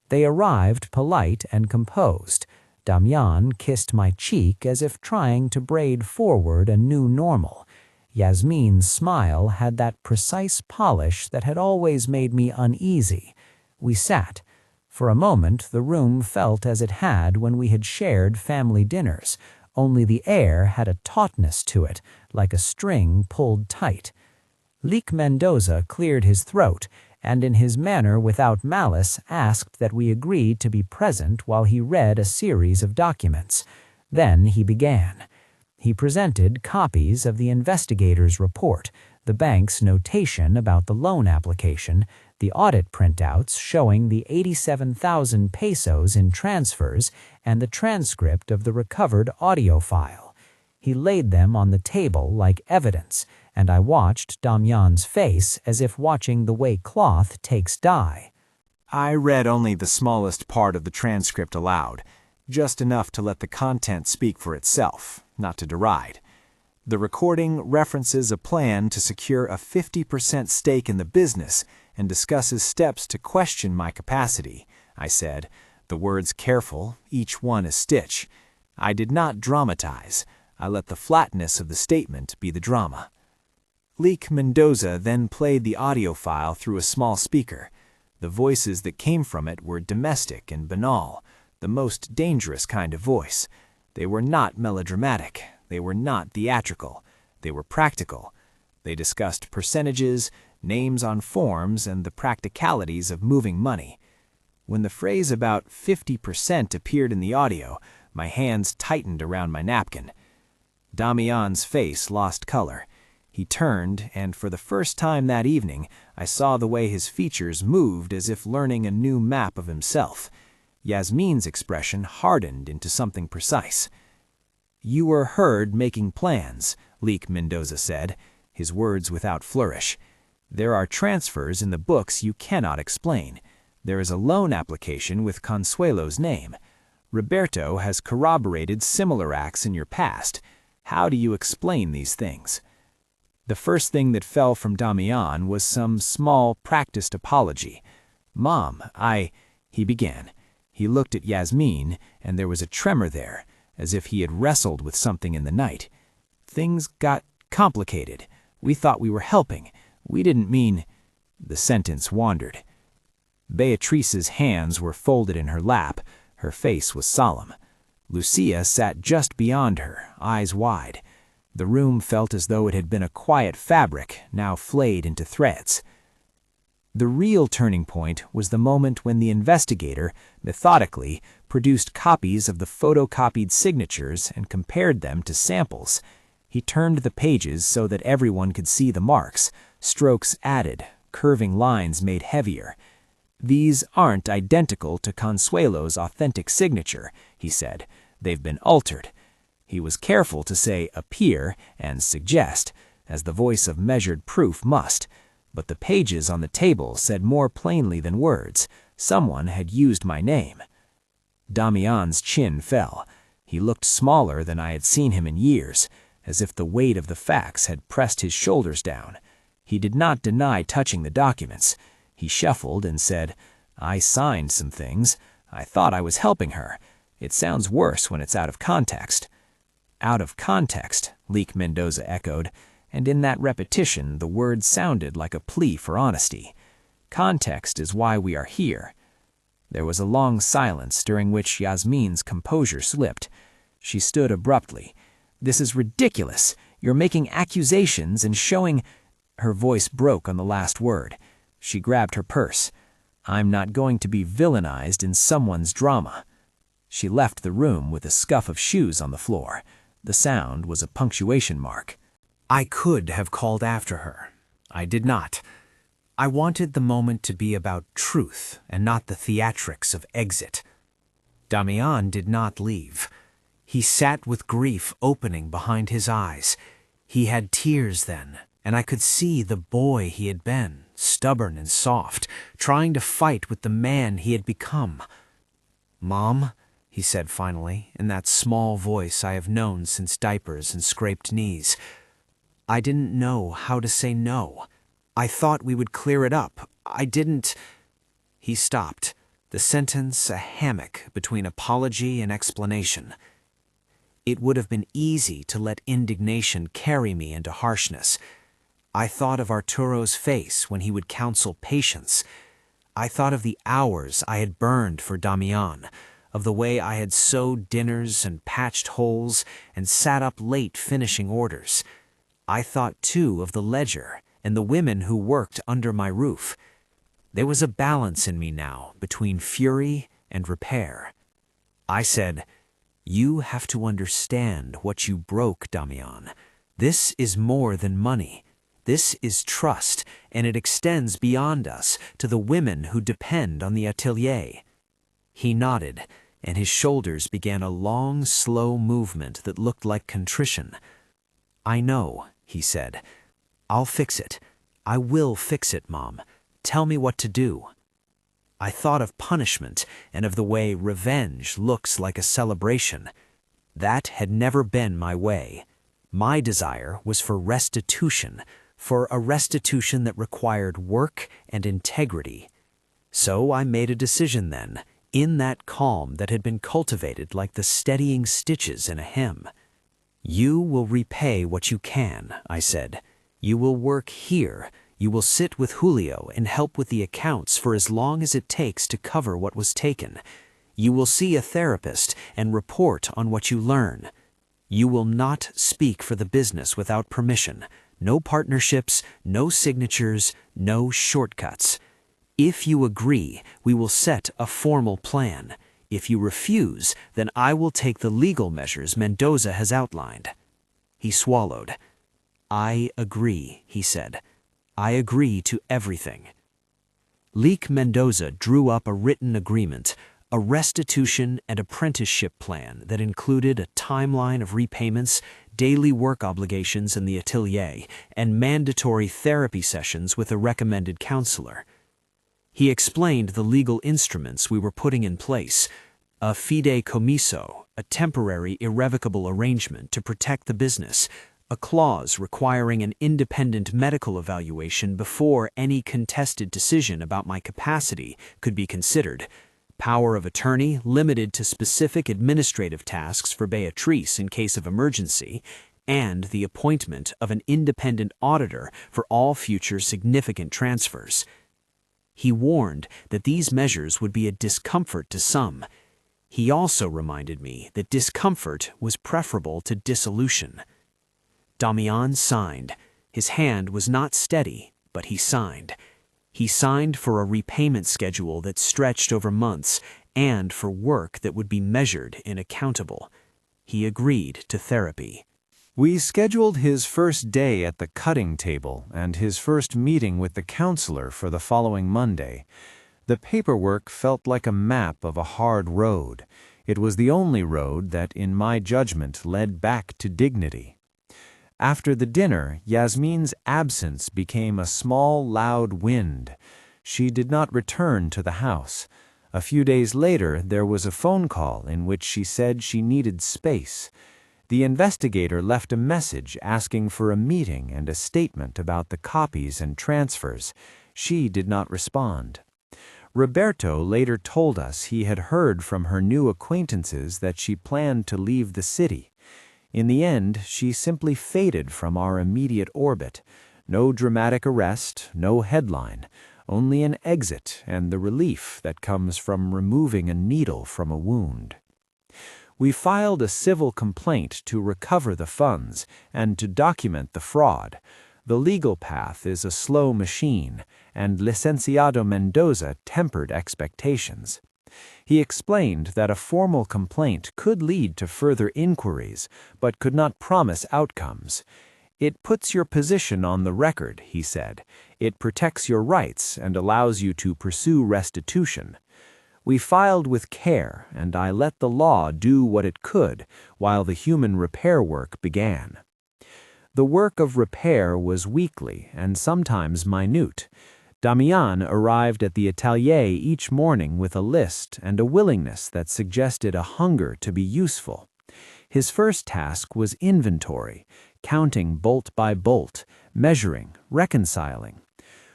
They arrived polite and composed. Damián kissed my cheek as if trying to braid forward a new normal. Yasmin's smile had that precise polish that had always made me uneasy. We sat. For a moment the room felt as it had when we had shared family dinners, only the air had a tautness to it, like a string pulled tight. Leek Mendoza cleared his throat, and in his manner without malice asked that we agreed to be present while he read a series of documents. Then he began. He presented copies of the investigator's report, the bank's notation about the loan application, the audit printouts showing the 87,000 pesos in transfers, and the transcript of the recovered audio file. He laid them on the table like evidence, and I watched Damián's face as if watching the way cloth takes dye. I read only the smallest part of the transcript aloud, just enough to let the content speak for itself, not to deride. The recording references a plan to secure a 50% stake in the business and discusses steps to question my capacity, I said, the words careful, each one a stitch. I did not dramatize. I let the flatness of the statement be the drama. Leek Mendoza then played the audio file through a small speaker. The voices that came from it were domestic and banal, the most dangerous kind of voice. They were not melodramatic. They were not theatrical. They were practical. They discussed percentages, names on forms, and the practicalities of moving money. When the phrase about 50% appeared in the audio, my hands tightened around my napkin. Damián's face lost color. He turned, and for the first time that evening, I saw the way his features moved as if learning a new map of himself. Yasmin's expression hardened into something precise. "You were heard making plans," Leek Mendoza said, his words without flourish. "There are transfers in the books you cannot explain. There is a loan application with Consuelo's name. Roberto has corroborated similar acts in your past. How do you explain these things?" The first thing that fell from Damián was some small, practiced apology. "Mom, he began. He looked at Yasmin, and there was a tremor there, as if he had wrestled with something in the night. "Things got complicated. We thought we were helping. We didn't mean—" The sentence wandered. Beatrice's hands were folded in her lap. Her face was solemn. Lucia sat just beyond her, eyes wide. The room felt as though it had been a quiet fabric, now flayed into threads. The real turning point was the moment when the investigator, methodically, produced copies of the photocopied signatures and compared them to samples. He turned the pages so that everyone could see the marks, strokes added, curving lines made heavier. "These aren't identical to Consuelo's authentic signature," he said. "They've been altered." He was careful to say appear and suggest, as the voice of measured proof must, but the pages on the table said more plainly than words, someone had used my name. Damián's chin fell. He looked smaller than I had seen him in years, as if the weight of the facts had pressed his shoulders down. He did not deny touching the documents. He shuffled and said, "I signed some things. I thought I was helping her. It sounds worse when it's out of context." "Out of context," Leek Mendoza echoed, and in that repetition the word sounded like a plea for honesty. "Context is why we are here." There was a long silence during which Yasmin's composure slipped. She stood abruptly. "This is ridiculous. You're making accusations and showing—" Her voice broke on the last word. She grabbed her purse. "I'm not going to be villainized in someone's drama." She left the room with a scuff of shoes on the floor. The sound was a punctuation mark. I could have called after her. I did not. I wanted the moment to be about truth and not the theatrics of exit. Damián did not leave. He sat with grief opening behind his eyes. He had tears then, and I could see the boy he had been, stubborn and soft, trying to fight with the man he had become. "Mom," he said finally, in that small voice I have known since diapers and scraped knees. "I didn't know how to say no. I thought we would clear it up. I didn't—" He stopped, the sentence a hammock between apology and explanation. It would have been easy to let indignation carry me into harshness. I thought of Arturo's face when he would counsel patience. I thought of the hours I had burned for Damián, of the way I had sewed dinners and patched holes and sat up late finishing orders. I thought, too, of the ledger and the women who worked under my roof. There was a balance in me now between fury and repair. I said, "You have to understand what you broke, Damián. This is more than money. This is trust, and it extends beyond us to the women who depend on the atelier." He nodded, and his shoulders began a long, slow movement that looked like contrition. "I know," he said. "I'll fix it. I will fix it, Mom. Tell me what to do." I thought of punishment and of the way revenge looks like a celebration. That had never been my way. My desire was for restitution, for a restitution that required work and integrity. So I made a decision then, in that calm that had been cultivated like the steadying stitches in a hem. "You will repay what you can," I said. "You will work here. You will sit with Julio and help with the accounts for as long as it takes to cover what was taken. You will see a therapist and report on what you learn. You will not speak for the business without permission. No partnerships, no signatures, no shortcuts. If you agree, we will set a formal plan. If you refuse, then I will take the legal measures Mendoza has outlined." He swallowed. "I agree," he said. "I agree to everything." Leek Mendoza drew up a written agreement, a restitution and apprenticeship plan that included a timeline of repayments, daily work obligations in the atelier, and mandatory therapy sessions with a recommended counselor. He explained the legal instruments we were putting in place, a fideicomiso, a temporary irrevocable arrangement to protect the business, a clause requiring an independent medical evaluation before any contested decision about my capacity could be considered, power of attorney limited to specific administrative tasks for Beatrice in case of emergency, and the appointment of an independent auditor for all future significant transfers. He warned that these measures would be a discomfort to some. He also reminded me that discomfort was preferable to dissolution. Damián signed. His hand was not steady, but he signed. He signed for a repayment schedule that stretched over months and for work that would be measured and accountable. He agreed to therapy. We scheduled his first day at the cutting table and his first meeting with the counselor for the following Monday. The paperwork felt like a map of a hard road. It was the only road that, in my judgment, led back to dignity. After the dinner, Yasmin's absence became a small, loud wind. She did not return to the house. A few days later, there was a phone call in which she said she needed space. The investigator left a message asking for a meeting and a statement about the copies and transfers. She did not respond. Roberto later told us he had heard from her new acquaintances that she planned to leave the city. In the end, she simply faded from our immediate orbit. No dramatic arrest, no headline, only an exit and the relief that comes from removing a needle from a wound. We filed a civil complaint to recover the funds and to document the fraud. The legal path is a slow machine, and Licenciado Mendoza tempered expectations. He explained that a formal complaint could lead to further inquiries, but could not promise outcomes. "It puts your position on the record," he said. "It protects your rights and allows you to pursue restitution." We filed with care, and I let the law do what it could while the human repair work began. The work of repair was weekly and sometimes minute. Damián arrived at the atelier each morning with a list and a willingness that suggested a hunger to be useful. His first task was inventory, counting bolt by bolt, measuring, reconciling.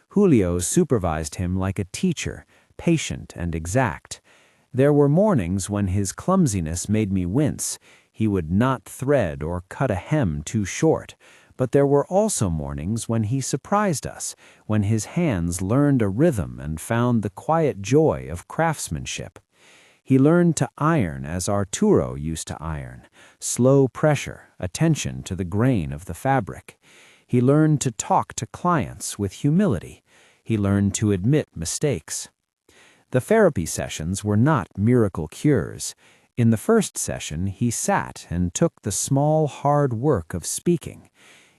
Julio supervised him like a teacher, patient and exact. There were mornings when his clumsiness made me wince. He would not thread or cut a hem too short. But there were also mornings when he surprised us, when his hands learned a rhythm and found the quiet joy of craftsmanship. He learned to iron as Arturo used to iron, slow pressure, attention to the grain of the fabric. He learned to talk to clients with humility. He learned to admit mistakes. The therapy sessions were not miracle cures. In the first session, he sat and took the small, hard work of speaking.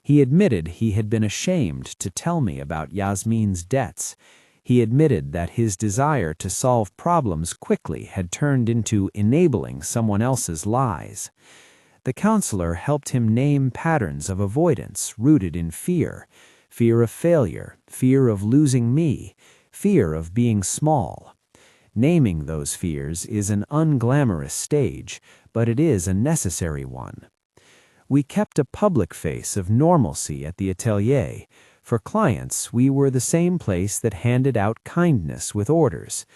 He admitted he had been ashamed to tell me about Yasmin's debts. He admitted that his desire to solve problems quickly had turned into enabling someone else's lies. The counselor helped him name patterns of avoidance rooted in fear: fear of failure, fear of losing me, fear of being small. Naming those fears is an unglamorous stage, but it is a necessary one. We kept a public face of normalcy at the atelier. For clients, we were the same place that handed out kindness with orders.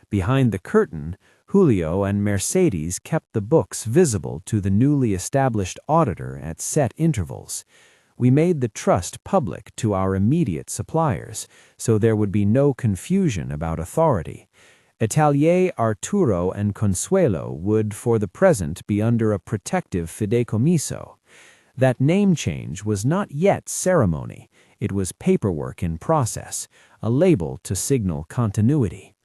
Behind the curtain, Julio and Mercedes kept the books visible to the newly established auditor at set intervals. We made the trust public to our immediate suppliers, so there would be no confusion about authority. Atelier Arturo and Consuelo would, for the present, be under a protective fideicomiso. That name change was not yet ceremony. It was paperwork in process, a label to signal continuity.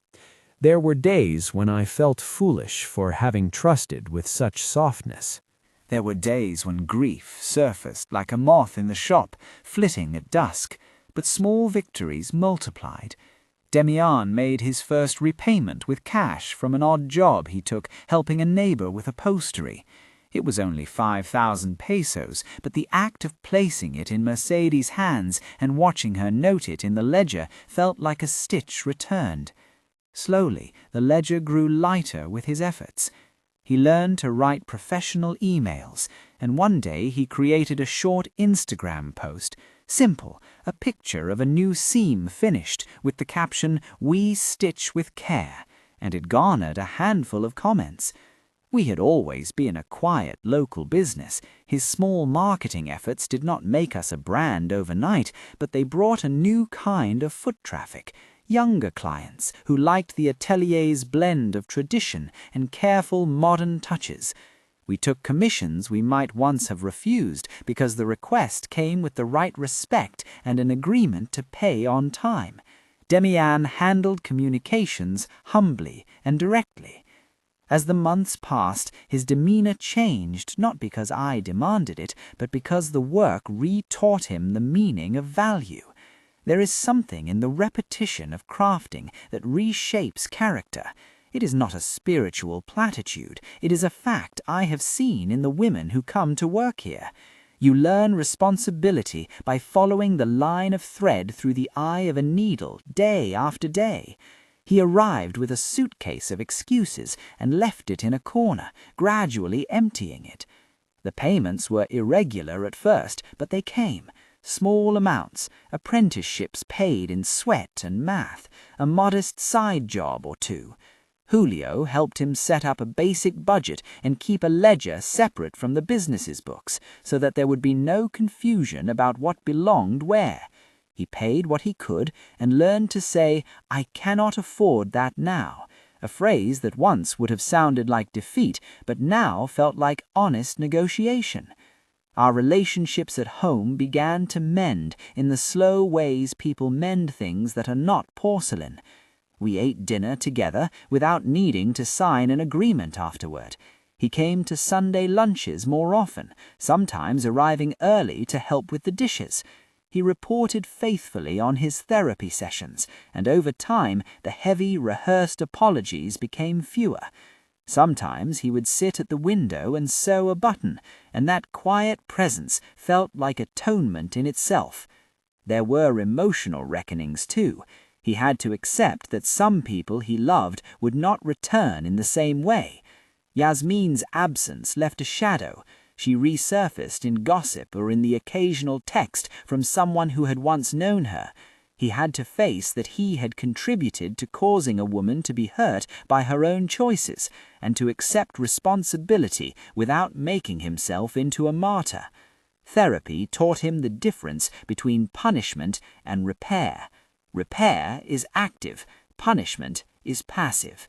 There were days when I felt foolish for having trusted with such softness. There were days when grief surfaced like a moth in the shop, flitting at dusk, but small victories multiplied. Damián made his first repayment with cash from an odd job he took helping a neighbor with upholstery. It was only 5,000 pesos, but the act of placing it in Mercedes' hands and watching her note it in the ledger felt like a stitch returned. Slowly, the ledger grew lighter with his efforts. He learned to write professional emails, and one day he created a short Instagram post, simple, a picture of a new seam finished with the caption, "We stitch with care," and it garnered a handful of comments. We had always been a quiet local business. His small marketing efforts did not make us a brand overnight, but they brought a new kind of foot traffic. Younger clients who liked the atelier's blend of tradition and careful modern touches. We took commissions we might once have refused because the request came with the right respect and an agreement to pay on time. Damián handled communications humbly and directly. As the months passed, his demeanor changed not because I demanded it, but because the work re-taught him the meaning of value. There is something in the repetition of crafting that reshapes character. It is not a spiritual platitude. It is a fact I have seen in the women who come to work here. You learn responsibility by following the line of thread through the eye of a needle day after day. He arrived with a suitcase of excuses and left it in a corner, gradually emptying it. The payments were irregular at first, but they came. Small amounts, apprenticeships paid in sweat and math, a modest side job or two. Julio helped him set up a basic budget and keep a ledger separate from the business's books, so that there would be no confusion about what belonged where. He paid what he could and learned to say, "I cannot afford that now," a phrase that once would have sounded like defeat, but now felt like honest negotiation. Our relationships at home began to mend in the slow ways people mend things that are not porcelain. We ate dinner together without needing to sign an agreement afterward. He came to Sunday lunches more often, sometimes arriving early to help with the dishes. He reported faithfully on his therapy sessions, and over time the heavy, rehearsed apologies became fewer. Sometimes he would sit at the window and sew a button, and that quiet presence felt like atonement in itself. There were emotional reckonings too. He had to accept that some people he loved would not return in the same way. Yasmin's absence left a shadow. She resurfaced in gossip or in the occasional text from someone who had once known her. He had to face that he had contributed to causing a woman to be hurt by her own choices, and to accept responsibility without making himself into a martyr. Therapy taught him the difference between punishment and repair. Repair is active, punishment is passive.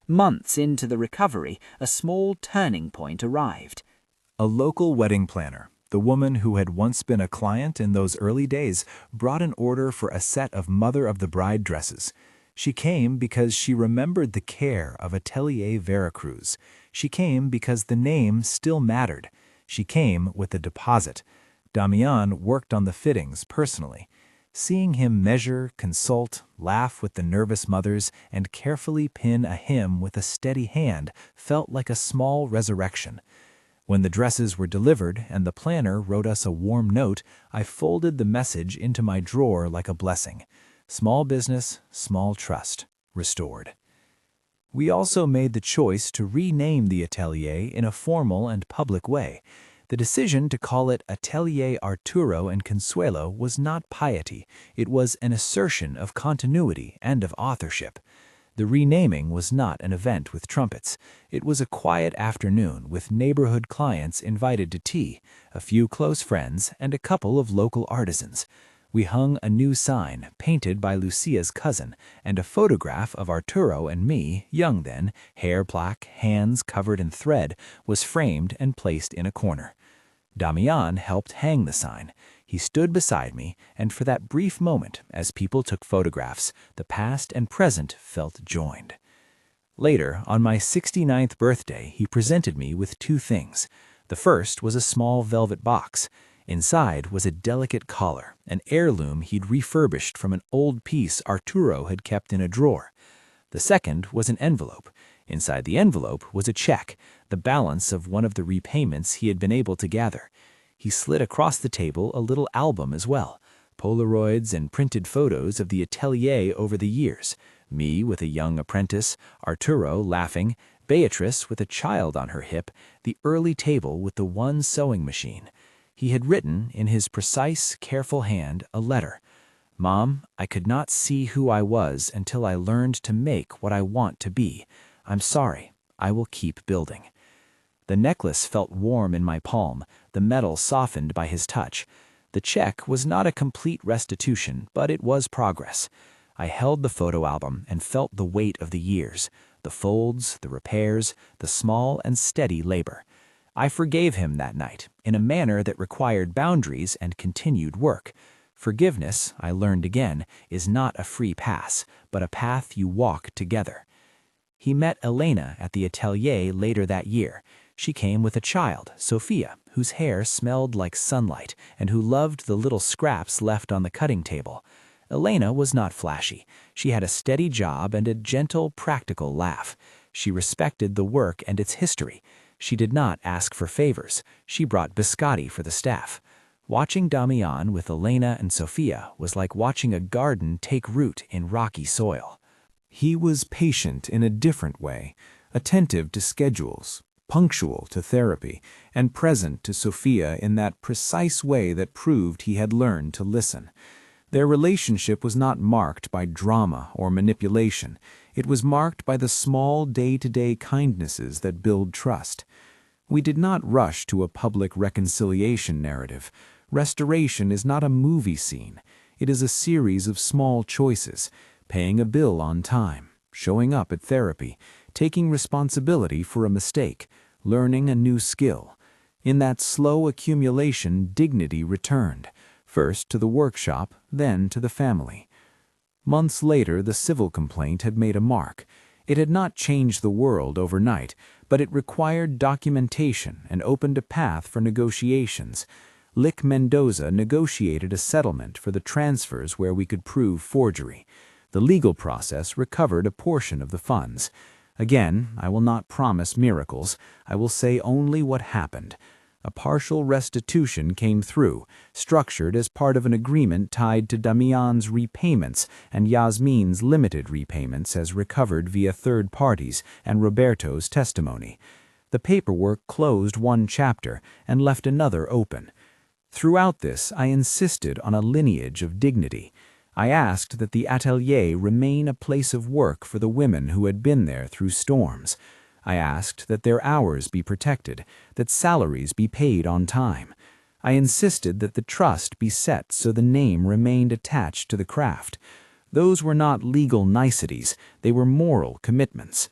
Months into the recovery, a small turning point arrived. A local wedding planner, the woman who had once been a client in those early days, brought an order for a set of mother-of-the-bride dresses. She came because she remembered the care of Atelier Veracruz. She came because the name still mattered. She came with a deposit. Damián worked on the fittings personally. Seeing him measure, consult, laugh with the nervous mothers, and carefully pin a hem with a steady hand felt like a small resurrection. When the dresses were delivered and the planner wrote us a warm note, I folded the message into my drawer like a blessing. Small business, small trust, restored. We also made the choice to rename the atelier in a formal and public way. The decision to call it Atelier Arturo and Consuelo was not piety. It was an assertion of continuity and of authorship. The renaming was not an event with trumpets. It was a quiet afternoon with neighborhood clients invited to tea, a few close friends, and a couple of local artisans. We hung a new sign, painted by Lucia's cousin, and a photograph of Arturo and me, young then, hair black, hands covered in thread, was framed and placed in a corner. Damián helped hang the sign. He stood beside me, and for that brief moment, as people took photographs, the past and present felt joined. Later, on my 69th birthday, he presented me with two things. The first was a small velvet box. Inside was a delicate collar, an heirloom he'd refurbished from an old piece Arturo had kept in a drawer. The second was an envelope. Inside the envelope was a check, the balance of one of the repayments he had been able to gather. He slid across the table a little album as well, Polaroids and printed photos of the atelier over the years, me with a young apprentice, Arturo laughing, Beatrice with a child on her hip, the early table with the one sewing machine. He had written, in his precise, careful hand, a letter. "Mom, I could not see who I was until I learned to make what I want to be. I'm sorry. I will keep building." The necklace felt warm in my palm, the metal softened by his touch. The check was not a complete restitution, but it was progress. I held the photo album and felt the weight of the years, the folds, the repairs, the small and steady labor. I forgave him that night, in a manner that required boundaries and continued work. Forgiveness, I learned again, is not a free pass, but a path you walk together. He met Elena at the atelier later that year. She came with a child, Sophia, whose hair smelled like sunlight and who loved the little scraps left on the cutting table. Elena was not flashy. She had a steady job and a gentle, practical laugh. She respected the work and its history. She did not ask for favors. She brought biscotti for the staff. Watching Damián with Elena and Sophia was like watching a garden take root in rocky soil. He was patient in a different way, attentive to schedules, punctual to therapy, and present to Sophia in that precise way that proved he had learned to listen. Their relationship was not marked by drama or manipulation. It was marked by the small day-to-day kindnesses that build trust. We did not rush to a public reconciliation narrative. Restoration is not a movie scene. It is a series of small choices: paying a bill on time, showing up at therapy, taking responsibility for a mistake, learning a new skill. In that slow accumulation, dignity returned, first to the workshop, then to the family. Months later, the civil complaint had made a mark. It had not changed the world overnight, but it required documentation and opened a path for negotiations. Lick Mendoza negotiated a settlement for the transfers where we could prove forgery. The legal process recovered a portion of the funds. Again, I will not promise miracles. I will say only what happened. A partial restitution came through, structured as part of an agreement tied to Damián's repayments and Yasmin's limited repayments as recovered via third parties and Roberto's testimony. The paperwork closed one chapter and left another open. Throughout this, I insisted on a lineage of dignity. I asked that the atelier remain a place of work for the women who had been there through storms. I asked that their hours be protected, that salaries be paid on time. I insisted that the trust be set so the name remained attached to the craft. Those were not legal niceties, they were moral commitments.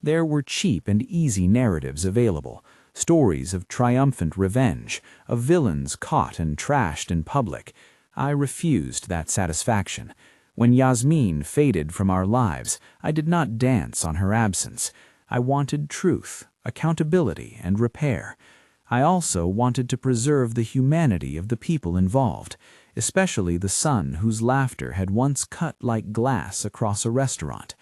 There were cheap and easy narratives available, stories of triumphant revenge, of villains caught and trashed in public. I refused that satisfaction. When Yasmin faded from our lives, I did not dance on her absence. I wanted truth, accountability, and repair. I also wanted to preserve the humanity of the people involved, especially the son whose laughter had once cut like glass across a restaurant.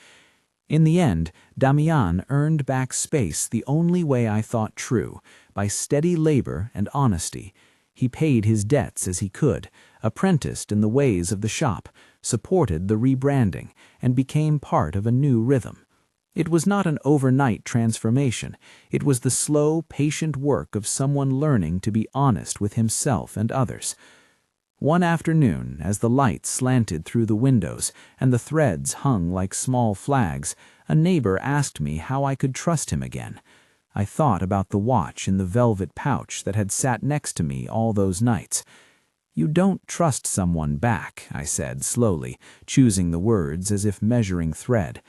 In the end, Damián earned back space the only way I thought true, by steady labor and honesty. He paid his debts as he could, apprenticed in the ways of the shop, supported the rebranding, and became part of a new rhythm. It was not an overnight transformation. It was the slow, patient work of someone learning to be honest with himself and others. One afternoon, as the light slanted through the windows and the threads hung like small flags, a neighbor asked me how I could trust him again. I thought about the watch in the velvet pouch that had sat next to me all those nights. "You don't trust someone back," I said slowly, choosing the words as if measuring thread.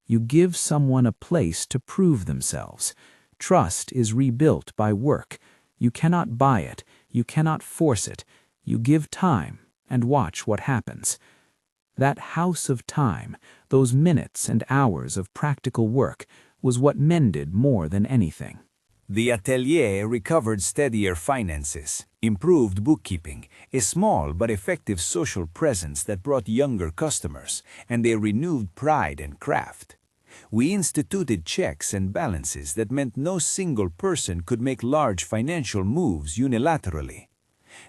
"You give someone a place to prove themselves. Trust is rebuilt by work. You cannot buy it, you cannot force it. You give time and watch what happens." That house of time, those minutes and hours of practical work, was what mended more than anything. The atelier recovered steadier finances, improved bookkeeping, a small but effective social presence that brought younger customers, and a renewed pride in craft. We instituted checks and balances that meant no single person could make large financial moves unilaterally.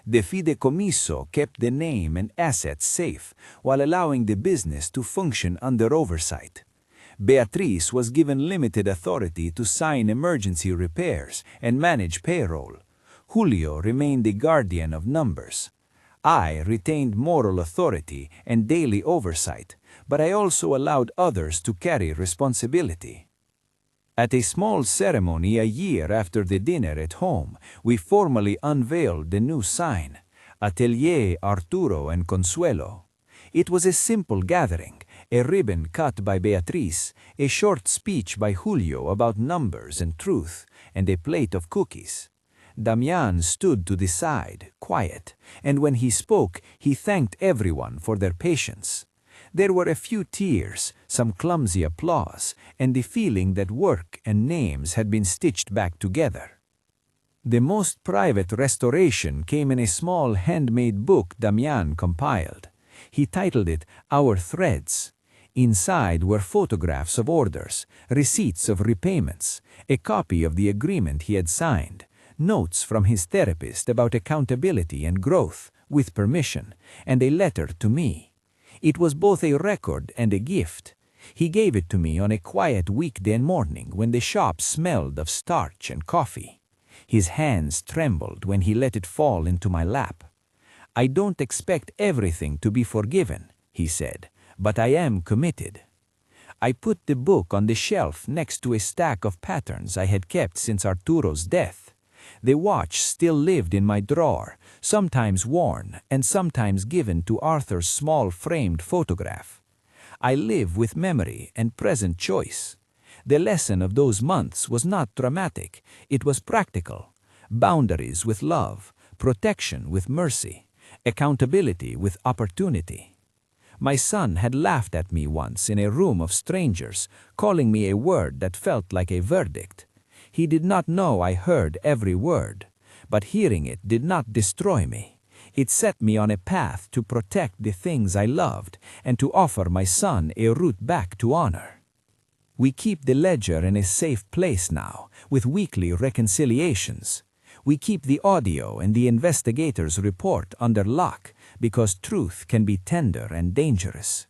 The fideicomiso kept the name and assets safe while allowing the business to function under oversight. Beatriz was given limited authority to sign emergency repairs and manage payroll. Julio remained the guardian of numbers. I retained moral authority and daily oversight, but I also allowed others to carry responsibility. At a small ceremony a year after the dinner at home, we formally unveiled the new sign, Atelier Arturo and Consuelo. It was a simple gathering, a ribbon cut by Beatriz, a short speech by Julio about numbers and truth, and a plate of cookies. Damián stood to the side, quiet, and when he spoke, he thanked everyone for their patience. There were a few tears, some clumsy applause, and the feeling that work and names had been stitched back together. The most private restoration came in a small handmade book Damián compiled. He titled it Our Threads. Inside were photographs of orders, receipts of repayments, a copy of the agreement he had signed, notes from his therapist about accountability and growth, with permission, and a letter to me. It was both a record and a gift. He gave it to me on a quiet weekday morning when the shop smelled of starch and coffee. His hands trembled when he let it fall into my lap. "I don't expect everything to be forgiven," he said, "but I am committed." I put the book on the shelf next to a stack of patterns I had kept since Arturo's death. The watch still lived in my drawer, sometimes worn and sometimes given to Arthur's small framed photograph. I live with memory and present choice. The lesson of those months was not dramatic, it was practical. Boundaries with love, protection with mercy, accountability with opportunity. My son had laughed at me once in a room of strangers, calling me a word that felt like a verdict. He did not know I heard every word, but hearing it did not destroy me. It set me on a path to protect the things I loved and to offer my son a route back to honor. We keep the ledger in a safe place now, with weekly reconciliations. We keep the audio and the investigator's report under lock because truth can be tender and dangerous.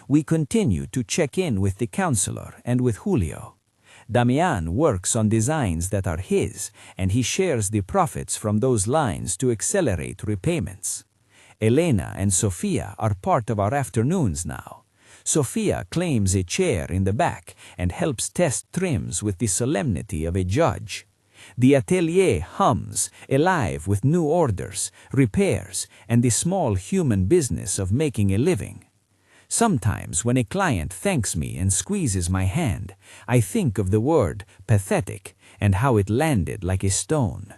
We continue to check in with the counselor and with Julio. Damián works on designs that are his, and he shares the profits from those lines to accelerate repayments. Elena and Sofia are part of our afternoons now. Sofia claims a chair in the back and helps test trims with the solemnity of a judge. The atelier hums, alive with new orders, repairs, and the small human business of making a living. Sometimes when a client thanks me and squeezes my hand, I think of the word pathetic and how it landed like a stone.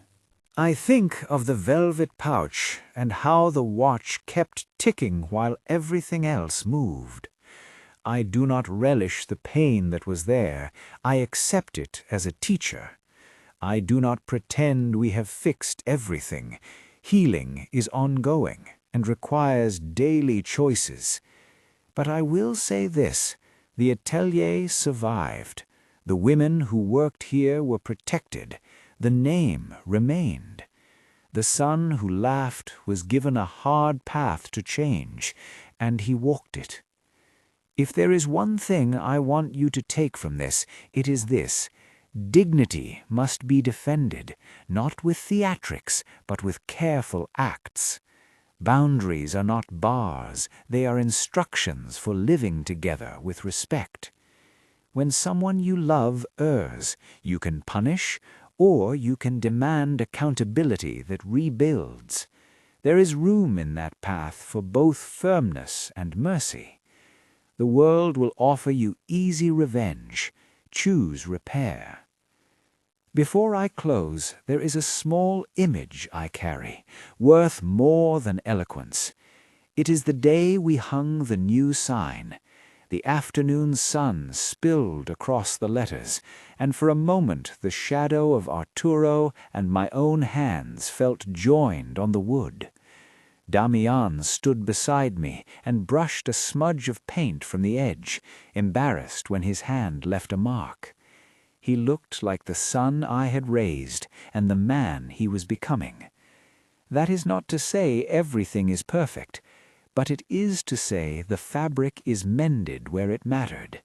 I think of the velvet pouch and how the watch kept ticking while everything else moved. I do not relish the pain that was there. I accept it as a teacher. I do not pretend we have fixed everything. Healing is ongoing and requires daily choices. But I will say this, the atelier survived. The women who worked here were protected. The name remained. The son who laughed was given a hard path to change, and he walked it. If there is one thing I want you to take from this, it is this. Dignity must be defended, not with theatrics, but with careful acts. Boundaries are not bars, they are instructions for living together with respect. When someone you love errs, you can punish, or you can demand accountability that rebuilds. There is room in that path for both firmness and mercy. The world will offer you easy revenge. Choose repair. Before I close, there is a small image I carry, worth more than eloquence. It is the day we hung the new sign. The afternoon sun spilled across the letters, and for a moment the shadow of Arturo and my own hands felt joined on the wood. Damián stood beside me and brushed a smudge of paint from the edge, embarrassed when his hand left a mark. He looked like the son I had raised and the man he was becoming. That is not to say everything is perfect, but it is to say the fabric is mended where it mattered.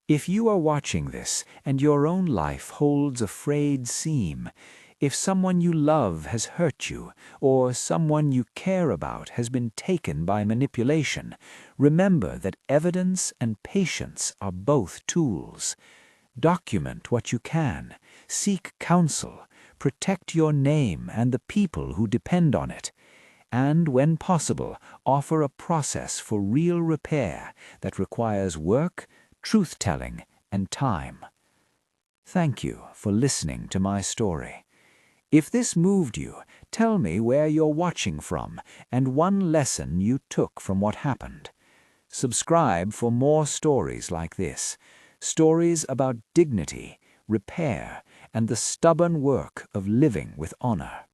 If you are watching this and your own life holds a frayed seam, if someone you love has hurt you, or someone you care about has been taken by manipulation, remember that evidence and patience are both tools. Document what you can, seek counsel, protect your name and the people who depend on it, and, when possible, offer a process for real repair that requires work, truth-telling, and time. Thank you for listening to my story. If this moved you, tell me where you're watching from and one lesson you took from what happened. Subscribe for more stories like this. Stories about dignity, repair, and the stubborn work of living with honor.